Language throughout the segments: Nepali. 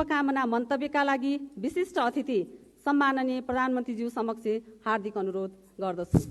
शुभकामना मन्तव्यका लागि विशिष्ट अतिथि सम्माननीय प्रधानमन्त्रीज्यू समक्ष हार्दिक अनुरोध गर्दछु।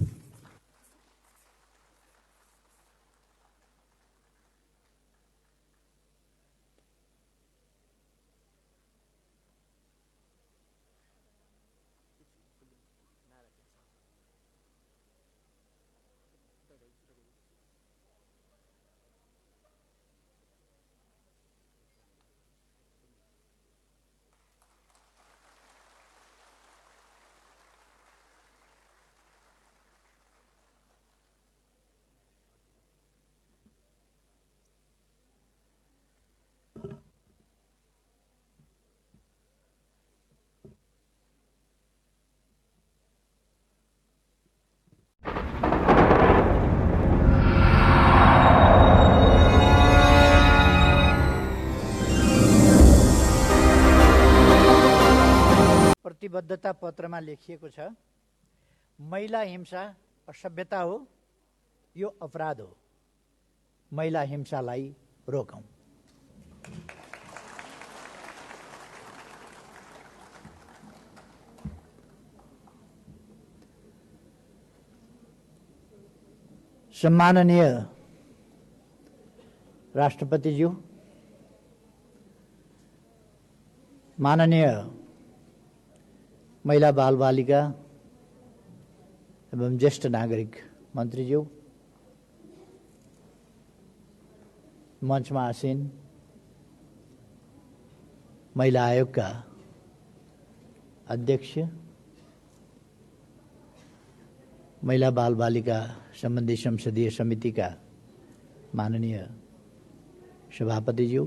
प्रतिबद्धता पत्रमा लेखिएको छ, महिला हिंसा असभ्यता हो, यो अपराध हो। महिला हिंसालाई रोकौं। सम्माननीय राष्ट्रपतिज्यू, माननीय महिला बाल बालिका एवं ज्येष्ठ नागरिक मन्त्रीज्यू, मञ्चमा आसीन महिला आयोगका अध्यक्ष, महिला बाल बालिका सम्बन्धी संसदीय समितिका माननीय सभापतिज्यू,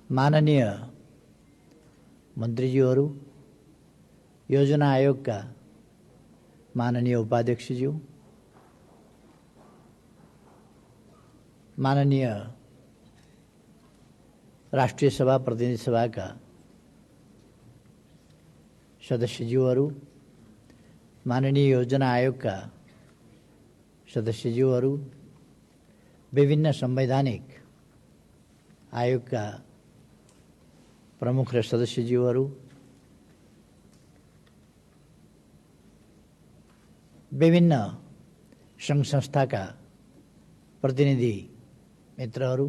माननीय मन्त्रीज्यूहरू, योजना आयोगका माननीय उपाध्यक्षज्यू, माननीय राष्ट्रिय सभा प्रतिनिधि सभाका सदस्यज्यूहरू, माननीय योजना आयोगका सदस्यज्यूहरू, विभिन्न संवैधानिक आयोगका प्रमुख र सदस्यज्यूहरू, विभिन्न सङ्घ संस्थाका प्रतिनिधि मित्रहरू,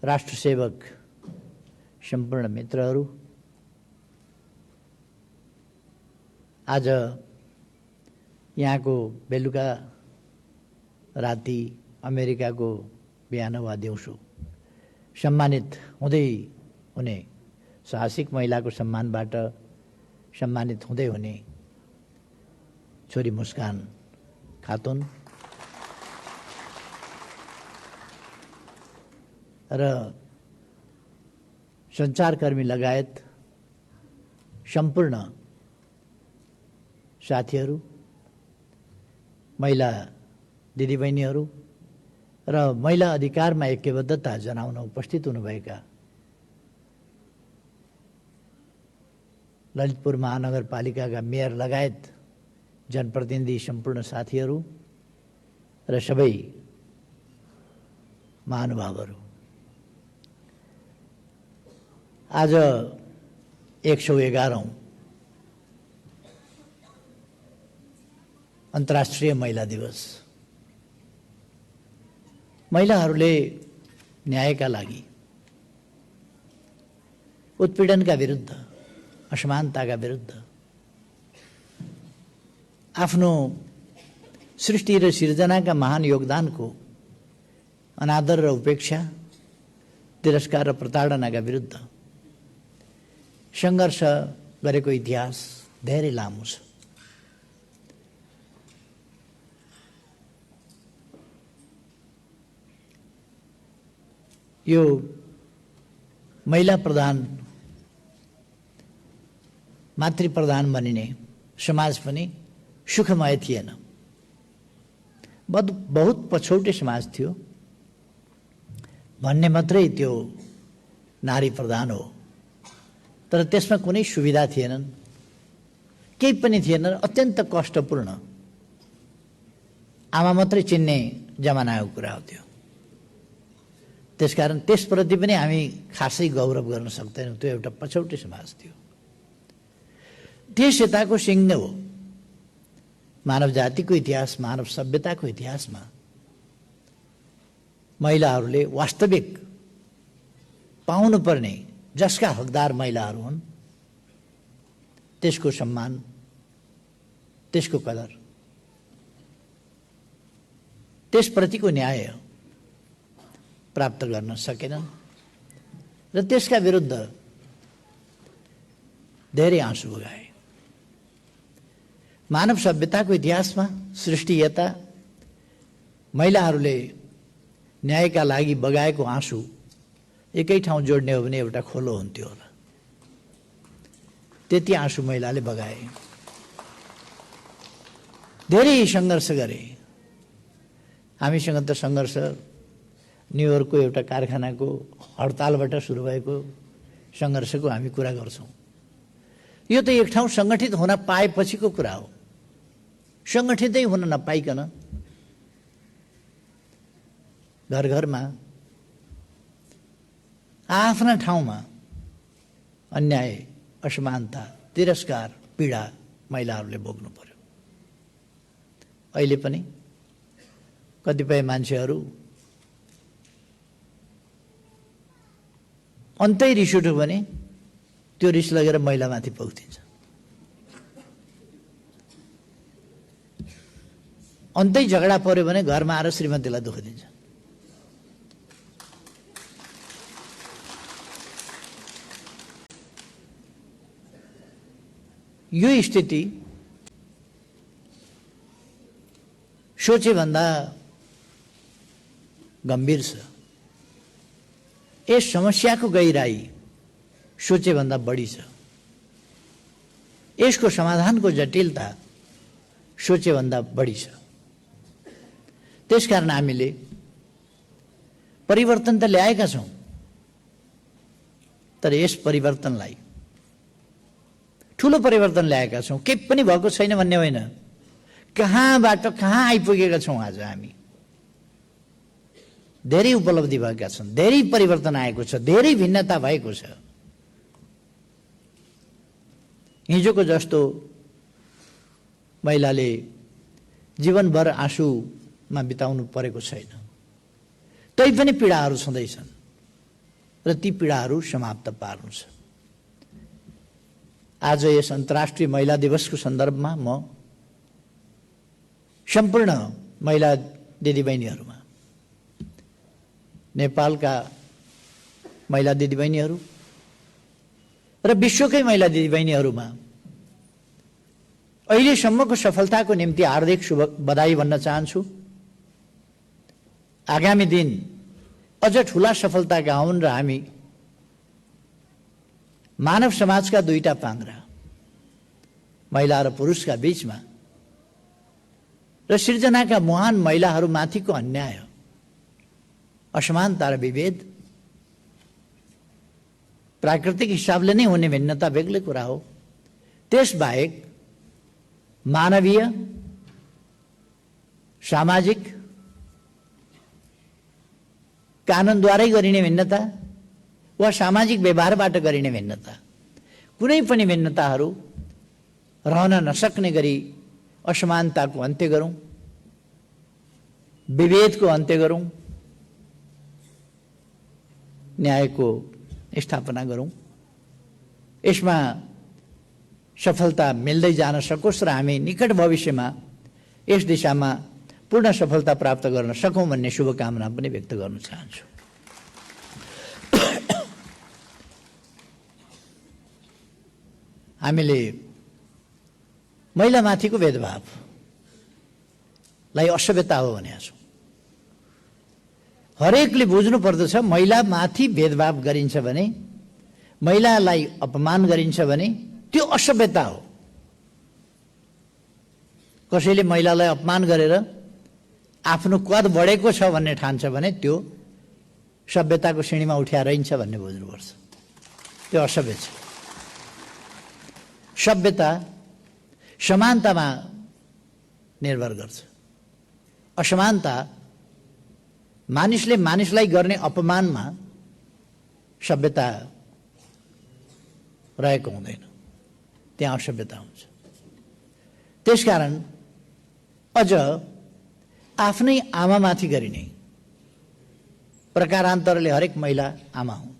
राष्ट्रसेवक सम्पूर्ण मित्रहरू, आज यहाँको बेलुका राति अमेरिकाको बिहान वा दिउँसो सम्मानित हुँदै हुने साहसिक महिलाको सम्मानबाट सम्मानित हुँदै हुने छोरी मुस्कान खातुन र सञ्चारकर्मी लगायत सम्पूर्ण साथीहरू, महिला दिदीबहिनीहरू र महिला अधिकारमा ऐक्यबद्धता जनाउन उपस्थित हुनुभएका ललितपुर महानगरपालिकाका मेयर लगायत जनप्रतिनिधि सम्पूर्ण साथीहरू र सबै महानुभावहरू, आज 111औं अन्तर्राष्ट्रिय महिला दिवस। महिलाहरूले न्यायका लागि, उत्पीडनका विरुद्ध, असमानताका विरुद्ध आफ्नो सृष्टि र सिर्जनाका महान योगदानको अनादर र उपेक्षा, तिरस्कार र प्रताडनाका विरुद्ध सङ्घर्ष गरेको इतिहास धेरै लामो छ। यो महिला प्रधान, मातृ प्रधान बनिने समाज पनि सुखमय थिएन। बहुत पछौटे समाज थियो भन्ने मात्रै त्यो नारी प्रधान हो, तर त्यसमा कुनै सुविधा थिएनन्, केही पनि थिएन, अत्यन्त कष्टपूर्ण, आमा मात्रै चिन्ने जमानाको कुरा हो त्यो। त्यसकारण त्यसप्रति पनि हामी खासै गौरव गर्न सक्दैनौँ। त्यो एउटा पछौटे समाज थियो। त्यस यताको सिंह हो मानव जातिको इतिहास, मानव सभ्यताको इतिहासमा महिलाहरूले वास्तविक पाउनुपर्ने, जसका हकदार महिलाहरू हुन्, त्यसको सम्मान, त्यसको कदर, त्यसप्रतिको न्याय प्राप्त गर्न सकेनन् र त्यसका विरुद्ध धेरै आँसु बगाए। मानव सभ्यताको इतिहासमा सृष्टियता महिलाहरूले न्यायका लागि बगाएको आँसु एकै ठाउँ जोड्ने हो भने एउटा खोलो हुन्थ्यो होला। त्यति आँसु महिलाले बगाए, धेरै सङ्घर्ष गरे। हामीसँग त सङ्घर्ष न्युयोर्कको एउटा कारखानाको हडतालबाट सुरु भएको सङ्घर्षको हामी कुरा गर्छौँ। यो त एक ठाउँ सङ्गठित हुन पाएपछिको कुरा हो। सङ्गठितै हुन नपाइकन घर घरमा आफ्ना ठाउँमा अन्याय, असमानता, तिरस्कार, पीडा महिलाहरूले भोग्नु पर्यो। अहिले पनि कतिपय मान्छेहरू अन्तै रिस उठ्यो भने त्यो रिस लगेर महिलामाथि पोखिदिन्छ। अन्तै झगडा पर्यो भने घरमा आएर श्रीमतीलाई दुःख दिन्छ। यो स्थिति सोचे भन्दा गम्भीर छ। यस समस्याको गहिराई सोचे भन्दा बढी छ। यसको समाधानको जटिलता सोचे भन्दा बढी छ। त्यसकारण हामीले परिवर्तन त ल्याएका छौँ, तर यस परिवर्तनलाई ठुलो परिवर्तन ल्याएका छौँ। केही पनि भएको छैन भन्ने होइन, कहाँबाट कहाँ आइपुगेका छौँ। आज हामी धेरै उपलब्धि भएका छन्, धेरै परिवर्तन आएको छ, धेरै भिन्नता भएको छ। हिजोको जस्तो महिलाले जीवनभर आँसुमा बिताउनु परेको छैन। तैपनि पीडाहरू छँदैछन् र ती पीडाहरू समाप्त पार्नु छ। आज यस अन्तर्राष्ट्रिय महिला दिवसको सन्दर्भमा म सम्पूर्ण महिला दिदीबहिनीहरूमा, नेपालका महिला दिदीबहिनीहरू र विश्वकै महिला दिदीबहिनीहरूमा अहिलेसम्मको सफलताको निम्ति हार्दिक शुभ बधाई भन्न चाहन्छु। आगामी दिन अझ ठुला सफलताका आउन् र हामी मानव समाजका दुईटा पाङ्ग्रा, महिला र पुरुषका बीचमा र सिर्जनाका महान महिलाहरूमाथिको अन्याय, असमानता र विभेद, प्राकृतिक हिसाबले नै हुने भिन्नता बेग्लै कुरा हो। त्यसबाहेक मानवीय, सामाजिक, कानुनद्वारै गरिने भिन्नता वा सामाजिक व्यवहारबाट गरिने भिन्नता, कुनै पनि भिन्नताहरू रहन नसक्ने गरी असमानताको अन्त्य गरौँ, विभेदको अन्त्य गरौँ, न्यायको स्थापना गरौँ। यसमा सफलता मिल्दै जान सकोस् र हामी निकट भविष्यमा यस दिशामा पूर्ण सफलता प्राप्त गर्न सकौँ भन्ने शुभकामना पनि व्यक्त गर्न चाहन्छु। हामीले महिलामाथिको भेदभावलाई असभ्यता हो भनेका छौँ। हरेकले बुझ्नु पर्दछ, महिलामाथि भेदभाव गरिन्छ भने, महिलालाई अपमान गरिन्छ भने त्यो असभ्यता हो। कसैले महिलालाई अपमान गरेर आफ्नो कद बढेको छ भन्ने ठान्छ भने त्यो सभ्यताको श्रेणीमा उठ्याइरहन्छ भन्ने बुझ्नुपर्छ। त्यो असभ्य छ। सभ्यता समानतामा निर्भर गर्छ। असमानता मानिसले मानिसलाई गर्ने अपमानमा सभ्यता रहेको हुँदैन, त्यहाँ असभ्यता हुन्छ। त्यसकारण अझ आफ्नै आमामाथि गरिने, प्रकारान्तरले हरेक महिला आमा हुन्,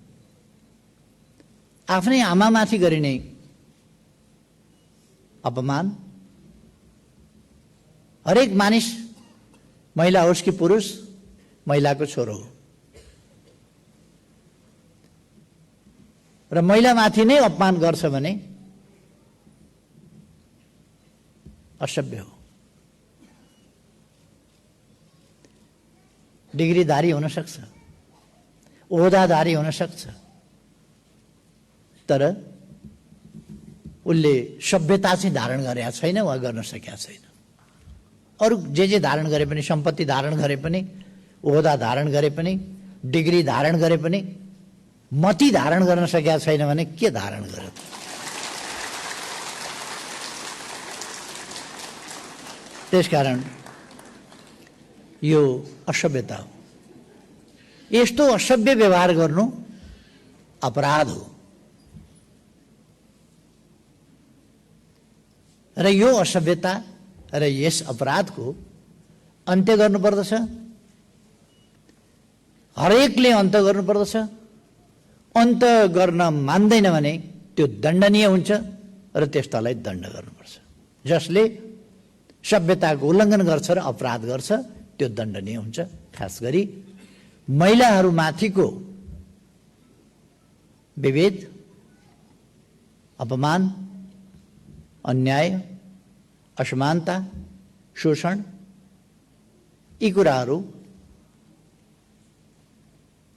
आफ्नै आमामाथि गरिने अपमान, हरेक मानिस महिला होस् कि पुरुष महिलाको छोरो हो र महिलामाथि नै अपमान गर्छ भने असभ्य हो। डिग्रीधारी हुन सक्छ, ओहदाधारी हुन सक्छ, तर उसले सभ्यता चाहिँ धारण गरेका छैन वा गर्न सकेका छैन। अरू जे धारण गरे पनि, सम्पत्ति धारण गरे पनि, ओहदा धारण गरे पनि, डिग्री धारण गरे पनि मति धारण गर्न सकेका छैन भने के धारण गर्यो? त्यसकारण यो असभ्यता हो। यस्तो असभ्य व्यवहार गर्नु अपराध हो र यो असभ्यता र यस अपराधको अन्त्य गर्नुपर्दछ। हरेकले अन्त्य गर्नुपर्दछ। अन्त्य गर्न मान्दैन भने त्यो दण्डनीय हुन्छ र त्यस्तालाई दण्ड गर्नुपर्छ। जसले सभ्यताको उल्लङ्घन गर्छ र अपराध गर्छ त्यो दण्डनीय हुन्छ। खास गरी महिलाहरूमाथिको विभेद, अपमान, अन्याय, असमानता, शोषण यी कुराहरू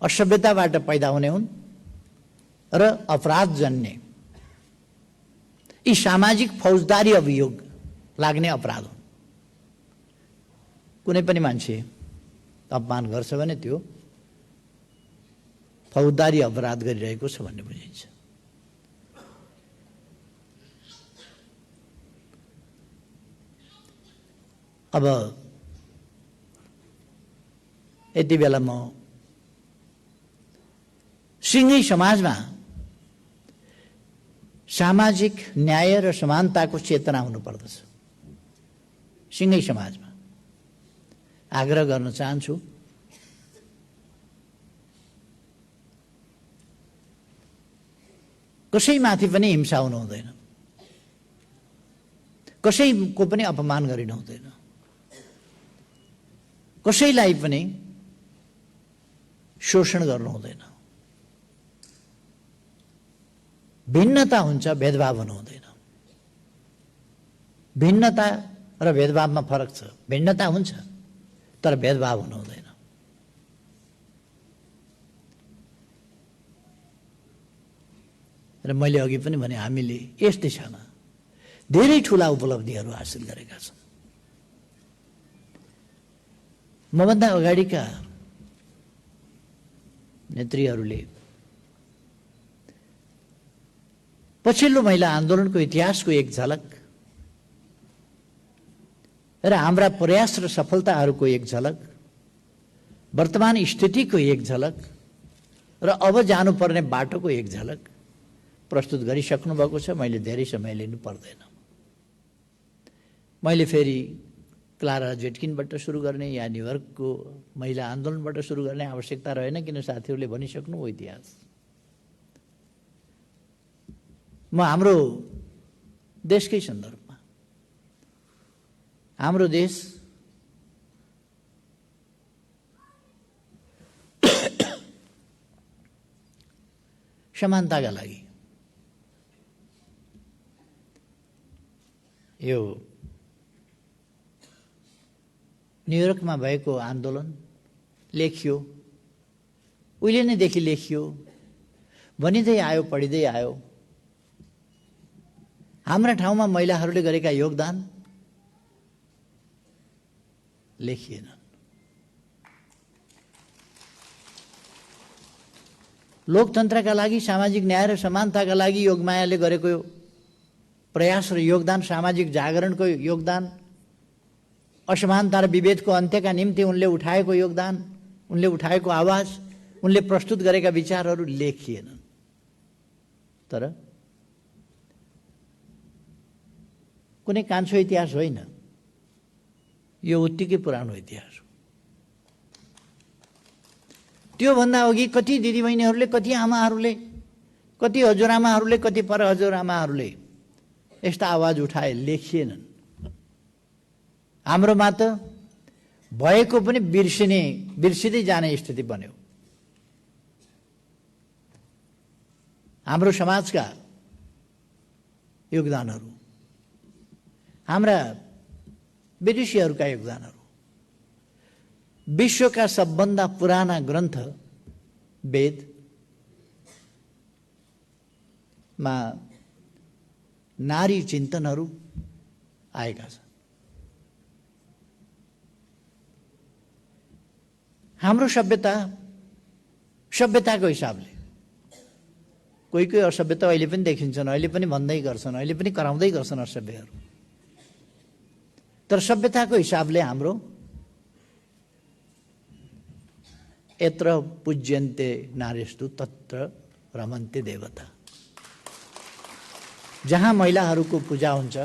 असभ्यताबाट पैदा हुने हुन् र अपराधजन्य यी सामाजिक फौजदारी अभियोग लाग्ने अपराध हुन्। कुनै पनि मान्छे अपमान गर्छ भने त्यो फौजदारी अपराध गरिरहेको छ भन्ने बुझिन्छ। अब यति बेला म सिंघी समाजमा सामाजिक न्याय र समानताको चेतना हुनुपर्दछ। सिंघी समाजमा आग्रह गर्न चाहन्छु, कसैमाथि पनि हिंसा हुनु हुँदैन, कसैको पनि अपमान गरिनु हुँदैन, कसैलाई पनि शोषण गर्नु हुँदैन। भिन्नता हुन्छ, भेदभाव हुनु हुँदैन। भिन्नता र भेदभावमा फरक छ। भिन्नता हुन्छ तर भेदभाव हुनु हुँदैन। र मैले अघि पनि भने हामीले यस दिशामा धेरै ठूला उपलब्धिहरू हासिल गरेका छौँ। मभन्दा अगाडिका नेत्रीहरूले पछिल्लो महिला आन्दोलनको इतिहासको एक झलक र हाम्रा प्रयास र सफलताहरूको एक झलक, वर्तमान स्थितिको एक झलक र अब जानुपर्ने बाटोको एक झलक प्रस्तुत गरिसक्नु भएको छ। मैले धेरै समय लिनु पर्दैन। मैले फेरि क्लारा जेटकिनबाट सुरु गर्ने या न्युयोर्कको महिला आन्दोलनबाट सुरु गर्ने आवश्यकता रहेन, किन साथीहरूले भनिसक्नु हो इतिहास। म हाम्रो देशकै सन्दर्भमा, हाम्रो देश समानताका लागि यो न्युयोर्कमा भएको आन्दोलन लेखियो, उहिले नैदेखि लेखियो, भनिँदै आयो, पढिँदै आयो। हाम्रा ठाउँमा महिलाहरूले गरेका योगदान लेखिएन। लोकतन्त्रका लागि, सामाजिक न्याय र समानताका लागि योगमायाले गरेको प्रयास र योगदान, सामाजिक जागरणको योगदान, असमानता र विभेदको अन्त्यका निम्ति उनले उठाएको योगदान, उनले उठाएको आवाज, उनले प्रस्तुत गरेका विचारहरू लेखिएनन्। तर कुनै कान्छो इतिहास होइन, यो उत्तिकै पुरानो इतिहास हो। त्योभन्दा अघि कति दिदीबहिनीहरूले, कति आमाहरूले, कति हजुरआमाहरूले, कति पर हजुरआमाहरूले यस्ता आवाज उठाए, लेखिएनन्। हाम्रोमा त भएको पनि बिर्सिँदै जाने स्थिति बन्यो। हाम्रो समाजका योगदानहरू, हाम्रा विदेशीहरूका योगदानहरू, विश्वका सबभन्दा पुराना ग्रन्थ वेदमा नारी चिन्तनहरू आएका छन्। हाम्रो सभ्यताको हिसाबले कोही कोही असभ्यता अहिले पनि देखिन्छन्, अहिले पनि भन्दै गर्छन्, अहिले पनि कराउँदै गर्छन् असभ्यहरू। तर सभ्यताको हिसाबले हाम्रो यत्र पूज्यन्ते नारीस्तु तत्र रमन्ते देवता, जहाँ महिलाहरूको पूजा हुन्छ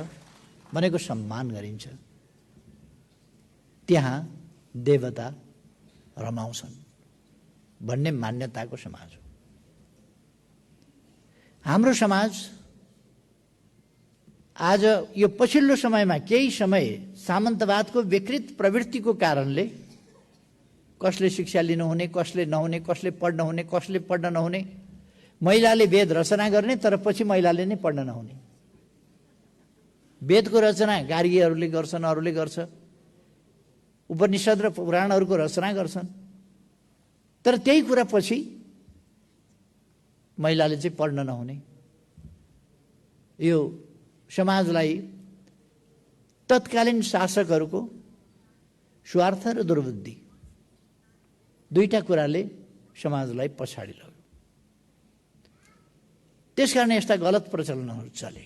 भनेको सम्मान गरिन्छ, त्यहाँ देवता रमाउँछन् भन्ने मान्यताको समाज हो हाम्रो समाज। आज यो पछिल्लो समयमा केही समय सामन्तवादको विकृत प्रवृत्तिको कारणले कसले शिक्षा लिनुहुने, कसले नहुने, कसले पढ्न हुने, कसले पढ्न नहुने, महिलाले वेद रचना गर्ने तर पछि महिलाले नै पढ्न नहुने। वेदको रचना गार्गीहरूले गर्छन्, अरूले गर्छ, उपनिषद र पुराणहरूको रचना गर्छन्, तर त्यही कुरा पछि महिलाले चाहिँ पढ्न नहुने। यो समाजलाई तत्कालीन शासकहरूको स्वार्थ र दुर्बुद्धि दुईटा कुराले समाजलाई पछाडि लग्यो। त्यसकारण यस्ता गलत प्रचलनहरू चले।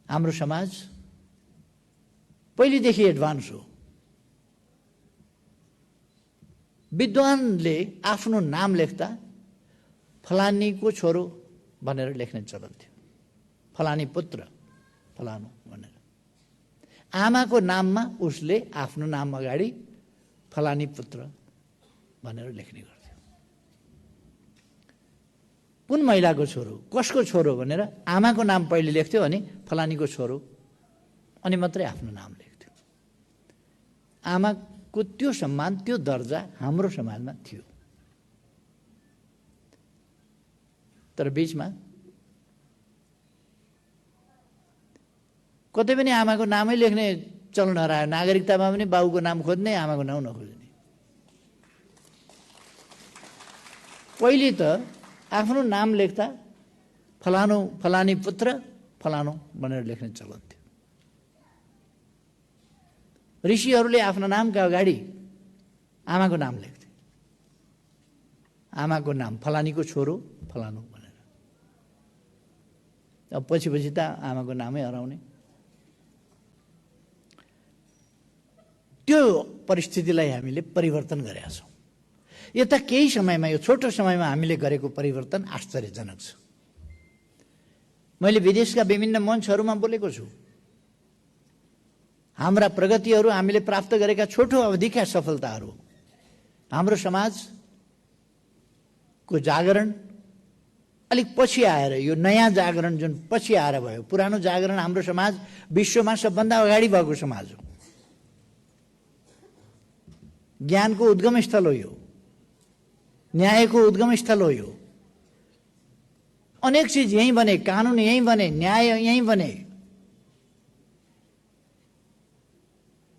हाम्रो समाज पहिलेदेखि एडभान्स हो। विद्वानले आफ्नो नाम लेख्दा फलानीको छोरो भनेर लेख्ने चलन थियो, फलानी पुत्र फलानु भनेर। आमाको नाममा उसले आफ्नो नाम अगाडि फलानी पुत्र भनेर लेख्ने गर्थ्यो। कुन महिलाको छोरो, कसको छोरो भनेर आमाको नाम पहिले लेख्थ्यो, अनि फलानीको छोरो, अनि मात्रै आफ्नो नाम लेख्थ्यो। आमाको त्यो सम्मान, त्यो दर्जा हाम्रो समाजमा थियो। तर बीचमा कतै पनि आमाको नामै लेख्ने चलन हरायो। नागरिकतामा पनि बाउको नाम खोज्ने, आमाको नाम नखोज्ने। पहिले त आफ्नो नाम लेख्दा फलानु फलानी पुत्र फलानु भनेर लेख्ने चलन थियो। ऋषिहरूले आफ्नो नामका अगाडि आमाको नाम लेख्थे, आमाको नाम फलानीको छोरो फलानु भनेर। अब पछि त आमाको नामै हराउने। त्यो परिस्थितिलाई हामीले परिवर्तन गरेका छौँ। यता केही समयमा, यो छोटो समयमा हामीले गरेको परिवर्तन आश्चर्यजनक छ। मैले विदेशका विभिन्न मञ्चहरूमा बोलेको छु। हाम्रा प्रगतिहरू, हामीले प्राप्त गरेका छोटो अवधिका सफलताहरू, हाम्रो समाजको जागरण अलिक पछि आएर, यो नयाँ जागरण जुन पछि आएर भयो। पुरानो जागरण हाम्रो समाज विश्वमा सबभन्दा अगाडि भएको समाज हो। ज्ञानको उद्गम स्थल हो यो, न्यायको उद्गम स्थल हो यो। अनेक चीज यहीँ बने, कानुन यहीँ बने, न्याय यहीँ बने।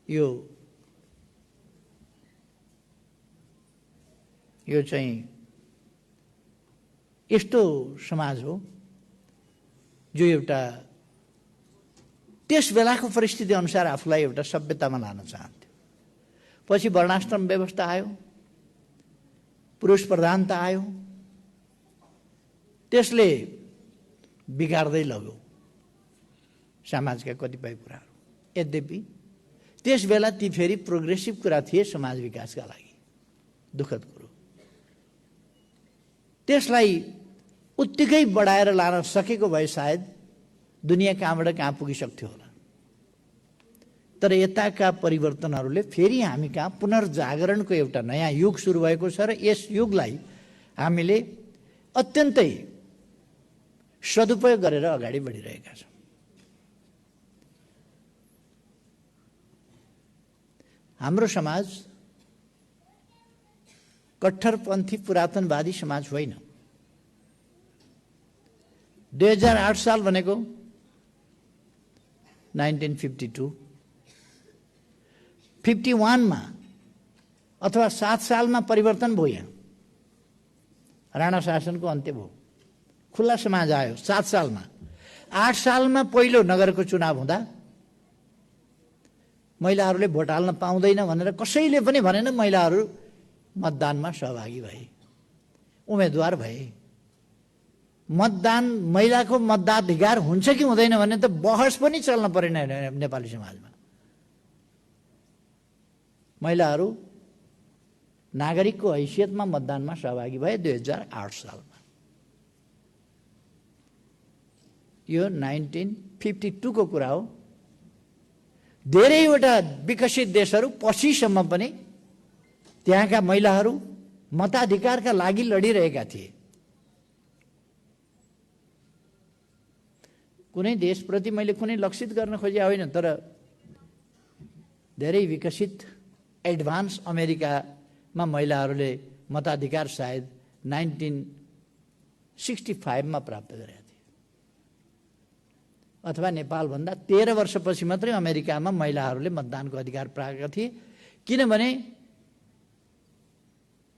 यो चाहिँ यस्तो समाज हो जो एउटा त्यस बेलाको परिस्थिति अनुसार आफूलाई एउटा सभ्यतामा लान चाहन्थ्यो। पछि वर्णाश्रम व्यवस्था आयो, पुरुष प्रधानता आयो, त्यसले बिगार्दै लग्यो समाजका कतिपय कुराहरू। यद्यपि त्यस बेला ती फेरि प्रोग्रेसिभ कुरा थिए समाज विकासका लागि। दुःखद कुरो। त्यसलाई उत्तिकै बढाएर लान सकेको भए सायद दुनियाँ कहाँबाट कहाँ पुगिसक्थ्यो होला। तर यताका परिवर्तनहरूले फेरि हामी कहाँ पुनर्जागरणको एउटा नयाँ युग सुरु भएको छ र यस युगलाई हामीले अत्यन्तै सदुपयोग गरेर अगाडि बढिरहेका छौँ। हाम्रो समाज कट्टरपन्थी पुरातनवादी समाज होइन। 2008 साल भनेको 1952, 51 मा अथवा 7 सालमा परिवर्तन भयो। यहाँ राणा शासनको अन्त्य भयो, खुल्ला समाज आयो 7 सालमा। 8 सालमा पहिलो नगरको चुनाव हुँदा महिलाहरूले भोट हाल्न पाउँदैन भनेर कसैले पनि भनेन। महिलाहरू मतदानमा सहभागी भए, उम्मेदवार भए। मतदान, महिलाको मताधिकार हुन्छ कि हुँदैन भने त बहस पनि चल्न परेन नेपाली समाजमा। महिलाहरू नागरिकको हैसियतमा मतदानमा सहभागी भए 2008 सालमा। यो 1952 को कुरा हो। धेरैवटा विकसित देशहरू पछिसम्म पनि त्यहाँका महिलाहरू मताधिकारका लागि लडिरहेका थिए। कुनै देशप्रति मैले कुनै लक्षित गर्न खोजे होइन, तर धेरै विकसित एडभान्स अमेरिकामा महिलाहरूले मताधिकार सायद 1965 मा प्राप्त गरेका थिए, अथवा नेपालभन्दा 13 वर्षपछि मात्रै अमेरिकामा महिलाहरूले मतदानको अधिकार पाएका थिए। किनभने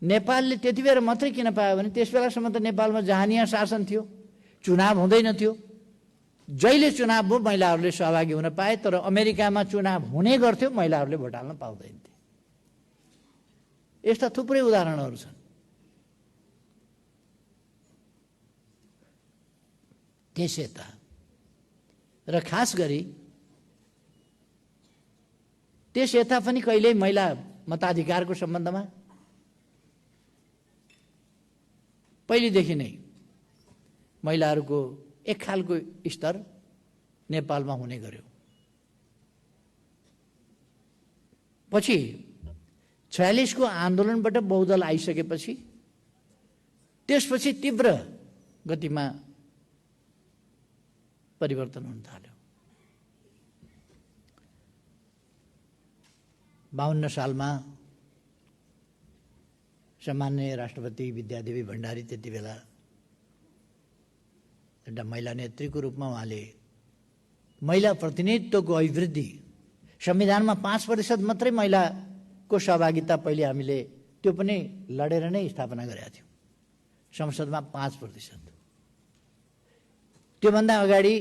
नेपालले त्यति बेला मात्रै किन पायो भने त्यस बेलासम्म त नेपालमा जहानिया शासन थियो, चुनाव हुँदैन थियो। जहिले चुनाव भयो महिलाहरूले सहभागी हुन पाए, तर अमेरिकामा चुनाव हुने गर्थ्यो, महिलाहरूले भोट हाल्न पाउँदैनथे। यस्ता थुप्रै उदाहरणहरू छन्। त्यसैता र खास गरी त्यस यता पनि कहिल्यै महिला मताधिकारको सम्बन्धमा पहिलेदेखि नै महिलाहरूको एक खालको स्तर नेपालमा हुने गर्यो। पछि 46 को आन्दोलनबाट बहुदल आइसकेपछि त्यसपछि तीव्र गतिमा परिवर्तन हुन थाल्यो। 52 सालमा सम्माननीय राष्ट्रपति विद्यादेवी भण्डारी त्यति बेला एउटा महिला नेत्रीको रूपमा उहाँले महिला प्रतिनिधित्वको अभिवृद्धि, संविधानमा 5% मात्रै महिलाको सहभागिता पहिले हामीले त्यो पनि लडेर नै स्थापना गरेका थियौँ। संसदमा 5%। त्योभन्दा अगाडि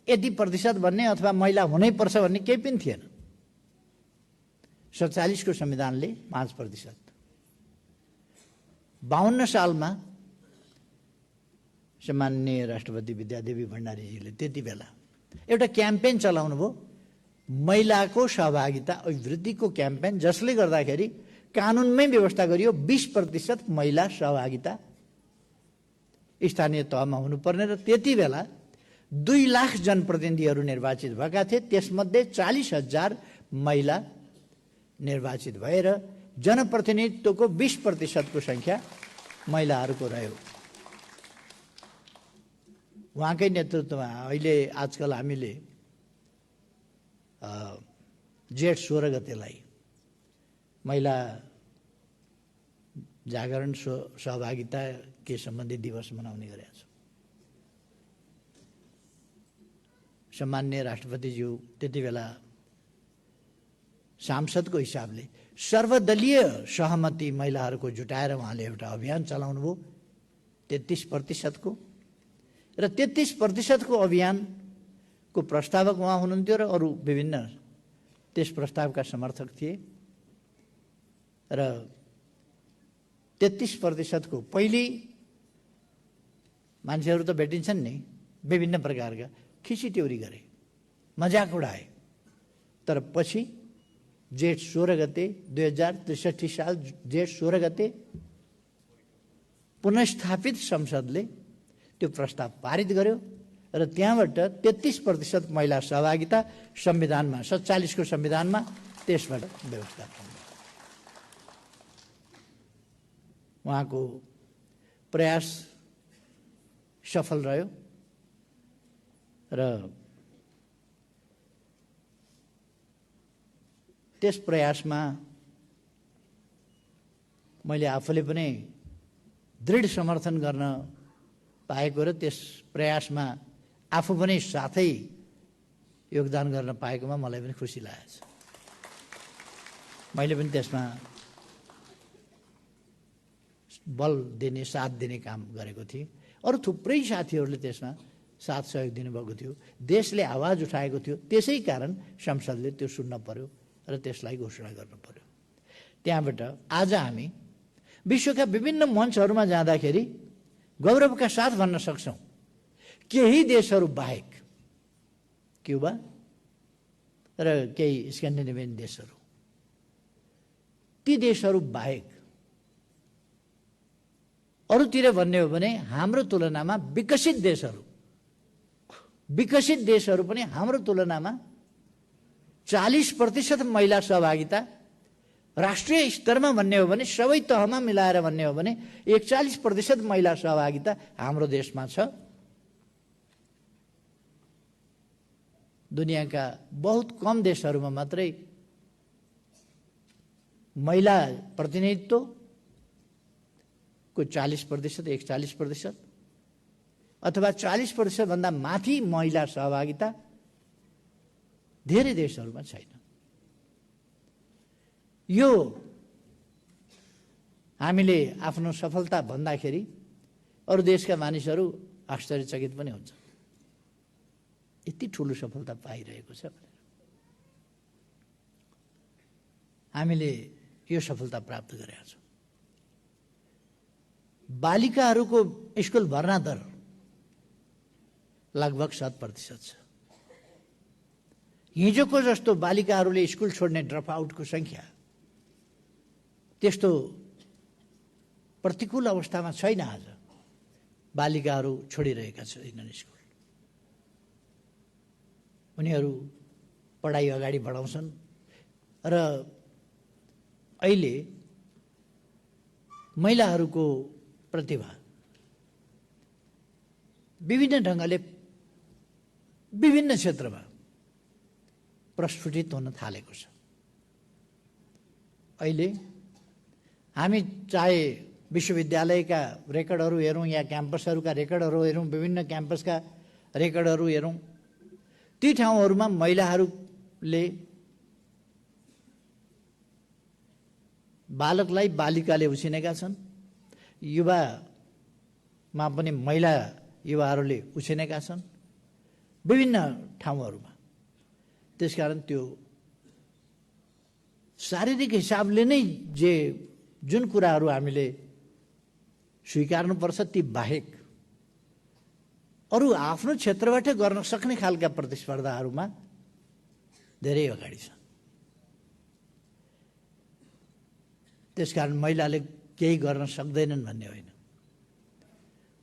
यति प्रतिशत भन्ने अथवा महिला हुनैपर्छ भन्ने केही पनि थिएन। 47 को संविधानले 5%। 52 सालमा सम्माननीय राष्ट्रपति विद्यादेवी भण्डारीजीले त्यति बेला एउटा क्याम्पेन चलाउनु भयो, महिलाको सहभागिता अभिवृद्धिको क्याम्पेन, जसले गर्दाखेरि कानुनमै व्यवस्था गरियो 20% महिला सहभागिता स्थानीय तहमा हुनुपर्ने। र त्यति बेला 2 लाख जनप्रतिनिधिहरू निर्वाचित भएका थिए। त्यसमध्ये 40,000 महिला निर्वाचित भएर जनप्रतिनिधित्वको 20% को संख्या महिलाहरूको रह्यो। उहाँकै नेतृत्वमा अहिले आजकल हामीले जेठ 16 गतेलाई महिला जागरण सहभागिता के सम्बन्धी दिवस मनाउने गरेका छौँ। सम्माननीय राष्ट्रपतिज्यू त्यति बेला सांसदको हिसाबले सर्वदलीय सहमति महिलाहरूको जुटाएर उहाँले एउटा अभियान चलाउनु भयो 33% को, र 33% को अभियानको प्रस्तावक उहाँ हुनुहुन्थ्यो र अरू विभिन्न त्यस प्रस्तावका समर्थक थिए। र 33% को पहिले मान्छेहरू त भेटिन्छन् नि, विभिन्न प्रकारका खिसी ट्यौरी गरे, मजाक उडाए। तर पछि जेठ 16 गते 2063 साल जेठ 16 गते पुनर्स्थापित संसदले त्यो प्रस्ताव पारित गर्यो र त्यहाँबाट 33% महिला सहभागिता संविधानमा 47 को संविधानमा त्यसबाट व्यवस्थापन उहाँको प्रयास सफल रह्यो र त्यस प्रयासमा मैले आफूले पनि दृढ समर्थन गर्न पाएको र त्यस प्रयासमा आफू पनि साथै योगदान गर्न पाएकोमा मलाई पनि खुसी लागेको छ। मैले पनि त्यसमा बल दिने साथ दिने काम गरेको थिएँ। अरू थुप्रै साथीहरूले त्यसमा साथ सहयोग दिनुभएको थियो। देशले आवाज उठाएको थियो, त्यसै कारण संसदले त्यो सुन्न पर्यो र त्यसलाई घोषणा गर्नु पर्यो। त्यहाँबाट आज हामी विश्वका विभिन्न मञ्चहरूमा जाँदाखेरि गौरवका साथ भन्न सक्छौँ केही देशहरू बाहेक, क्युबा र केही स्क्यान्डिनेभियन देशहरू, ती देशहरू बाहेक अरूतिर भन्ने हो भने हाम्रो तुलनामा विकसित देशहरू पनि हाम्रो तुलनामा 40% महिला सहभागिता, राष्ट्रिय स्तरमा भन्ने हो भने सबै तहमा मिलाएर भन्ने हो भने 41% महिला सहभागिता हाम्रो देशमा छ। दुनियाँका बहुत कम देशहरूमा मात्रै महिला प्रतिनिधित्व को 40%, 41% अथवा 40% भन्दा माथि महिला सहभागिता धेरै देशहरूमा छैन। यो हामीले आफ्नो सफलता भन्दाखेरि अरू देशका मानिसहरू आश्चर्यचकित पनि हुन्छन्, यति ठुलो सफलता पाइरहेको छ भनेर। हामीले यो सफलता प्राप्त गरेका छौँ। बालिकाहरूको स्कुल भर्ना दर लगभग 7% छ। हिजोको जस्तो बालिकाहरूले स्कुल छोड्ने ड्रप आउटको सङ्ख्या त्यस्तो प्रतिकूल अवस्थामा छैन। आज बालिकाहरू छोडिरहेका छैनन् स्कुल, उनीहरू पढाइ अगाडि बढाउँछन् र अहिले महिलाहरूको प्रतिभा विभिन्न ढङ्गले विभिन्न क्षेत्रमा प्रस्फुटित हुन थालेको छ। अहिले हामी चाहे विश्वविद्यालयका रेकर्डहरू हेरौँ या क्याम्पसहरूका रेकर्डहरू हेरौँ, विभिन्न क्याम्पसका रेकर्डहरू हेरौँ, ती ठाउँहरूमा महिलाहरूले बालकलाई बालिकाले उछिनेका छन्, युवामा पनि महिला युवाहरूले उछिनेका छन् विभिन्न ठाउँहरूमा। त्यसकारण त्यो शारीरिक हिसाबले नै जुन कुराहरू हामीले स्वीकार्नुपर्छ ती बाहेक अरू आफ्नो क्षेत्रबाट गर्न सक्ने खालका प्रतिस्पर्धाहरूमा धेरै अगाडि छ। त्यसकारण महिलाले केही गर्न सक्दैनन् भन्ने होइन,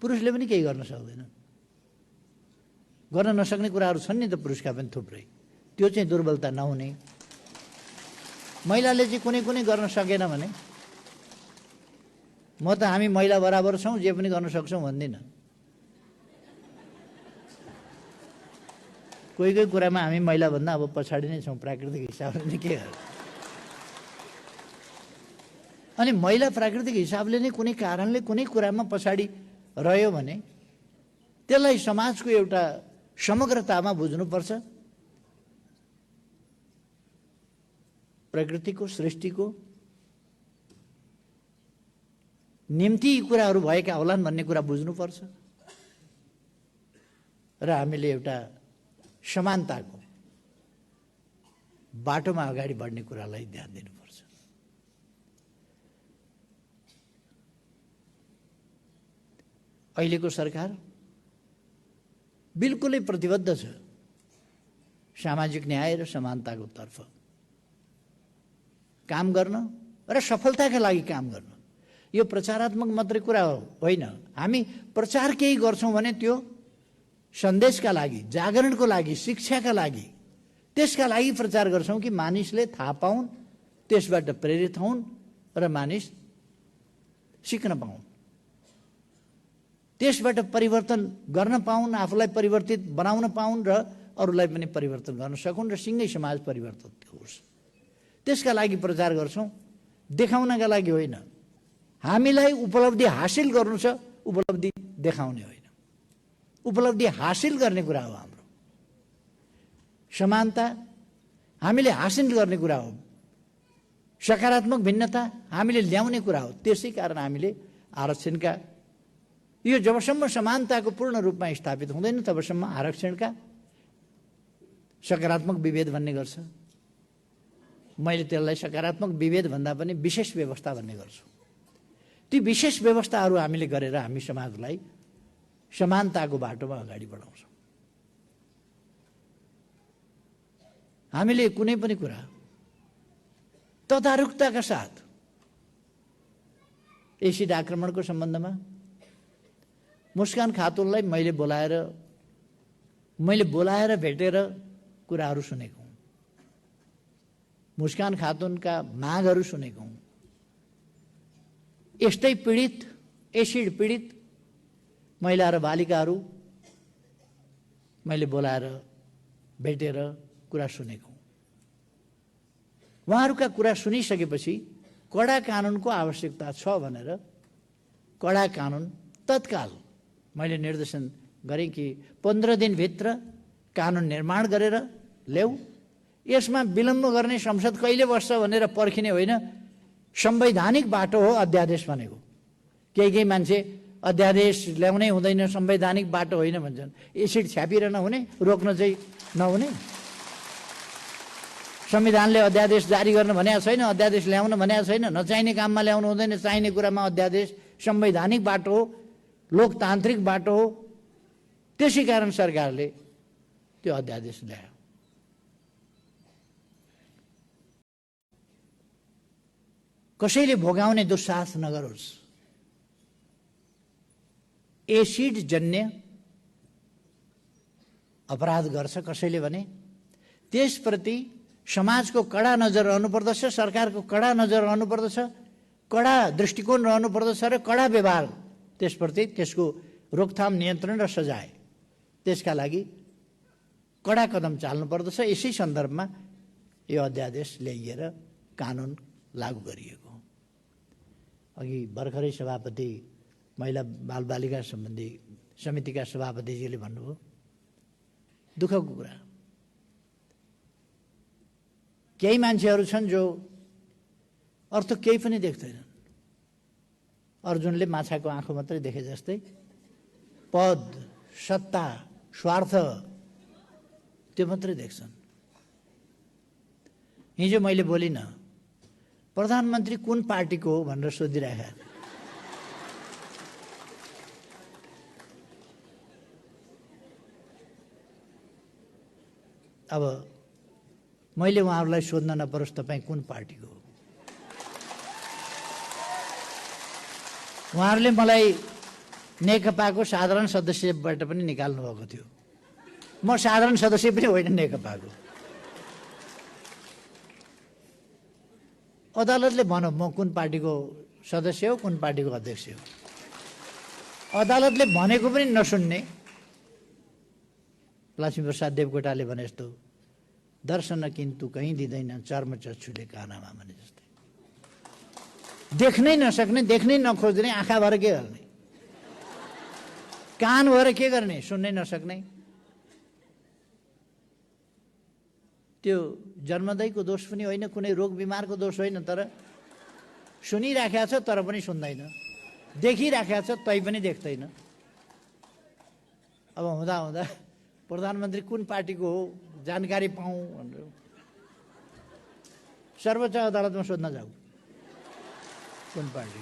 पुरुषले पनि केही गर्न सक्दैनन्। गर्न नसक्ने कुराहरू छन् नि त पुरुषका पनि थुप्रै, त्यो चाहिँ दुर्बलता नहुने। महिलाले चाहिँ कुनै कुनै गर्न सकेन भने म त हामी महिला बराबर छौँ, जे पनि गर्न सक्छौँ भन्दिनँ। कोही कोही कुरामा हामी महिलाभन्दा अब पछाडि नै छौँ प्राकृतिक हिसाबले नै, के गर्छ। अनि महिला प्राकृतिक हिसाबले नै कुनै कारणले कुनै कुरामा पछाडि रह्यो भने त्यसलाई समाजको एउटा समग्रतामा बुझ्नुपर्छ। प्रकृतिको सृष्टिको निम्ति यी कुराहरू भएका होलान् भन्ने कुरा बुझ्नुपर्छ र हामीले एउटा समानताको बाटोमा अगाडि बढ्ने कुरालाई ध्यान दिनुपर्छ। अहिलेको सरकार बिल्कुलै प्रतिबद्ध छ सामाजिक न्याय र समानताको तर्फ। काम गर्न र सफलताका लागि काम गर्न। यो प्रचारात्मक मात्रै कुरा होइन। हामी प्रचार केही गर्छौँ भने त्यो सन्देशका लागि, जागरणको लागि, शिक्षाका लागि, त्यसका लागि प्रचार गर्छौँ कि मानिसले थाहा पाउन्, त्यसबाट प्रेरित हुन् र मानिस सिक्न पाउन्, त्यसबाट परिवर्तन गर्न पाउन्, आफूलाई परिवर्तित बनाउन पाउन् र अरूलाई पनि परिवर्तन गर्न सकुन् र सँगै समाज परिवर्तन होस्। त्यसका लागि प्रचार गर्छौँ, देखाउनका लागि होइन। हामीलाई उपलब्धि हासिल गर्नु छ, उपलब्धि देखाउने होइन। उपलब्धि हासिल गर्ने कुरा हो हाम्रो। समानता हामीले हासिल गर्ने कुरा हो, सकारात्मक भिन्नता हामीले ल्याउने कुरा हो। त्यसै कारण हामीले आरक्षणका यो जबसम्म समानताको पूर्ण रूपमा स्थापित हुँदैन तबसम्म आरक्षणका सकारात्मक विभेद भन्ने गर्छ। मैले त्यसलाई सकारात्मक विभेद भन्दा पनि विशेष व्यवस्था भन्ने गर्छु। ती विशेष व्यवस्थाहरू हामीले गरेर हामी समाजलाई समानताको बाटोमा अगाडि बढाउँछौँ। हामीले कुनै पनि कुरा तदारुकताका साथ एसिड आक्रमणको सम्बन्धमा मुस्कान खातुनलाई मैले बोलाएर भेटेर कुराहरू सुनेको हुँ। मुस्कान खातुनका मागहरू सुनेको हुँ। यस्तै पीडित, एसिड पीडित महिला र बालिकाहरू मैले बोलाएर भेटेर कुरा सुनेको हुँ। उहाँहरूका कुरा सुनिसकेपछि कडा कानुनको आवश्यकता छ भनेर कडा कानुन तत्काल मैले निर्देशन गरेँ कि 15 दिनभित्र कानुन निर्माण गरेर ल्याऊ। यसमा विलम्ब गर्ने संसद कहिले बस्छ भनेर पर्खिने होइन, संवैधानिक बाटो हो अध्यादेश भनेको। केही मान्छे अध्यादेश ल्याउनै हुँदैन, संवैधानिक बाटो होइन भन्छन्। एसिड छ्यापिरहन हुने, रोक्न चाहिँ नहुने। संविधानले अध्यादेश जारी गर्न भनेको छैन, अध्यादेश ल्याउन भनेको छैन। नचाहिने काममा ल्याउनु हुँदैन, चाहिने कुरामा अध्यादेश संवैधानिक बाटो हो, लोकतान्त्रिक बाटो हो। त्यसै कारण सरकारले त्यो अध्यादेश ल्यायो। कसैले भोगाउने दुस्साहस नगरोस्। एसिड जन्य अपराध गर्छ कसैले भने त्यसप्रति समाजको कडा नजर रहनुपर्दछ, सरकारको कडा नजर रहनुपर्दछ, कडा दृष्टिकोण रहनुपर्दछ र कडा व्यवहार त्यसप्रति, त्यसको रोकथाम, नियन्त्रण र सजाय, त्यसका लागि कडा कदम चाल्नु पर्दछ। यसै सन्दर्भमा यो अध्यादेश ल्याइएर कानुन लागू गरिएको। अघि भर्खरै सभापति महिला बालबालिका सम्बन्धी समितिका सभापतिजीले भन्नुभयो, दुःखको कुरा। केही मान्छेहरू छन् जो अर्थ केही पनि देख्दैनन्। अर्जुनले माछाको आँखा मात्रै देखे जस्तै पद, सत्ता, स्वार्थ त्यो मात्रै देख्छन्। हिजो मैले बोलिनँ, प्रधानमन्त्री कुन पार्टीको हो भनेर सोधिरहेका। अब मैले उहाँहरूलाई सोध्न नपरोस् तपाईँ कुन पार्टीको हो। उहाँहरूले मलाई नेकपाको साधारण सदस्यबाट पनि निकाल्नु भएको थियो। म साधारण सदस्य पनि होइन नेकपाको। अदालतले भन्यो म कुन पार्टीको सदस्य हो, कुन पार्टीको अध्यक्ष हो। अदालतले भनेको पनि नसुन्ने लक्ष्मीप्रसाद देवकोटाले भने जस्तो दर्शन किन्तु कहीँ दिँदैन चर्म चक्षुले कानामा भने जस्तै। देख्नै नसक्ने, देख्नै नखोज्ने, आँखा भएर के गर्ने, कान भएर के गर्ने, सुन्नै नसक्ने। त्यो जन्मदैको दोष पनि होइन, कुनै रोग बिमारको दोष होइन, तर सुनिराखेको छ तर पनि सुन्दैन, देखिराखेको छ तै पनि देख्दैन। अब हुँदा हुँदा प्रधानमन्त्री कुन पार्टीको हो जानकारी पाऊँ भनेर सर्वोच्च अदालतमा सोध्न जाऊ कुन पार्टी।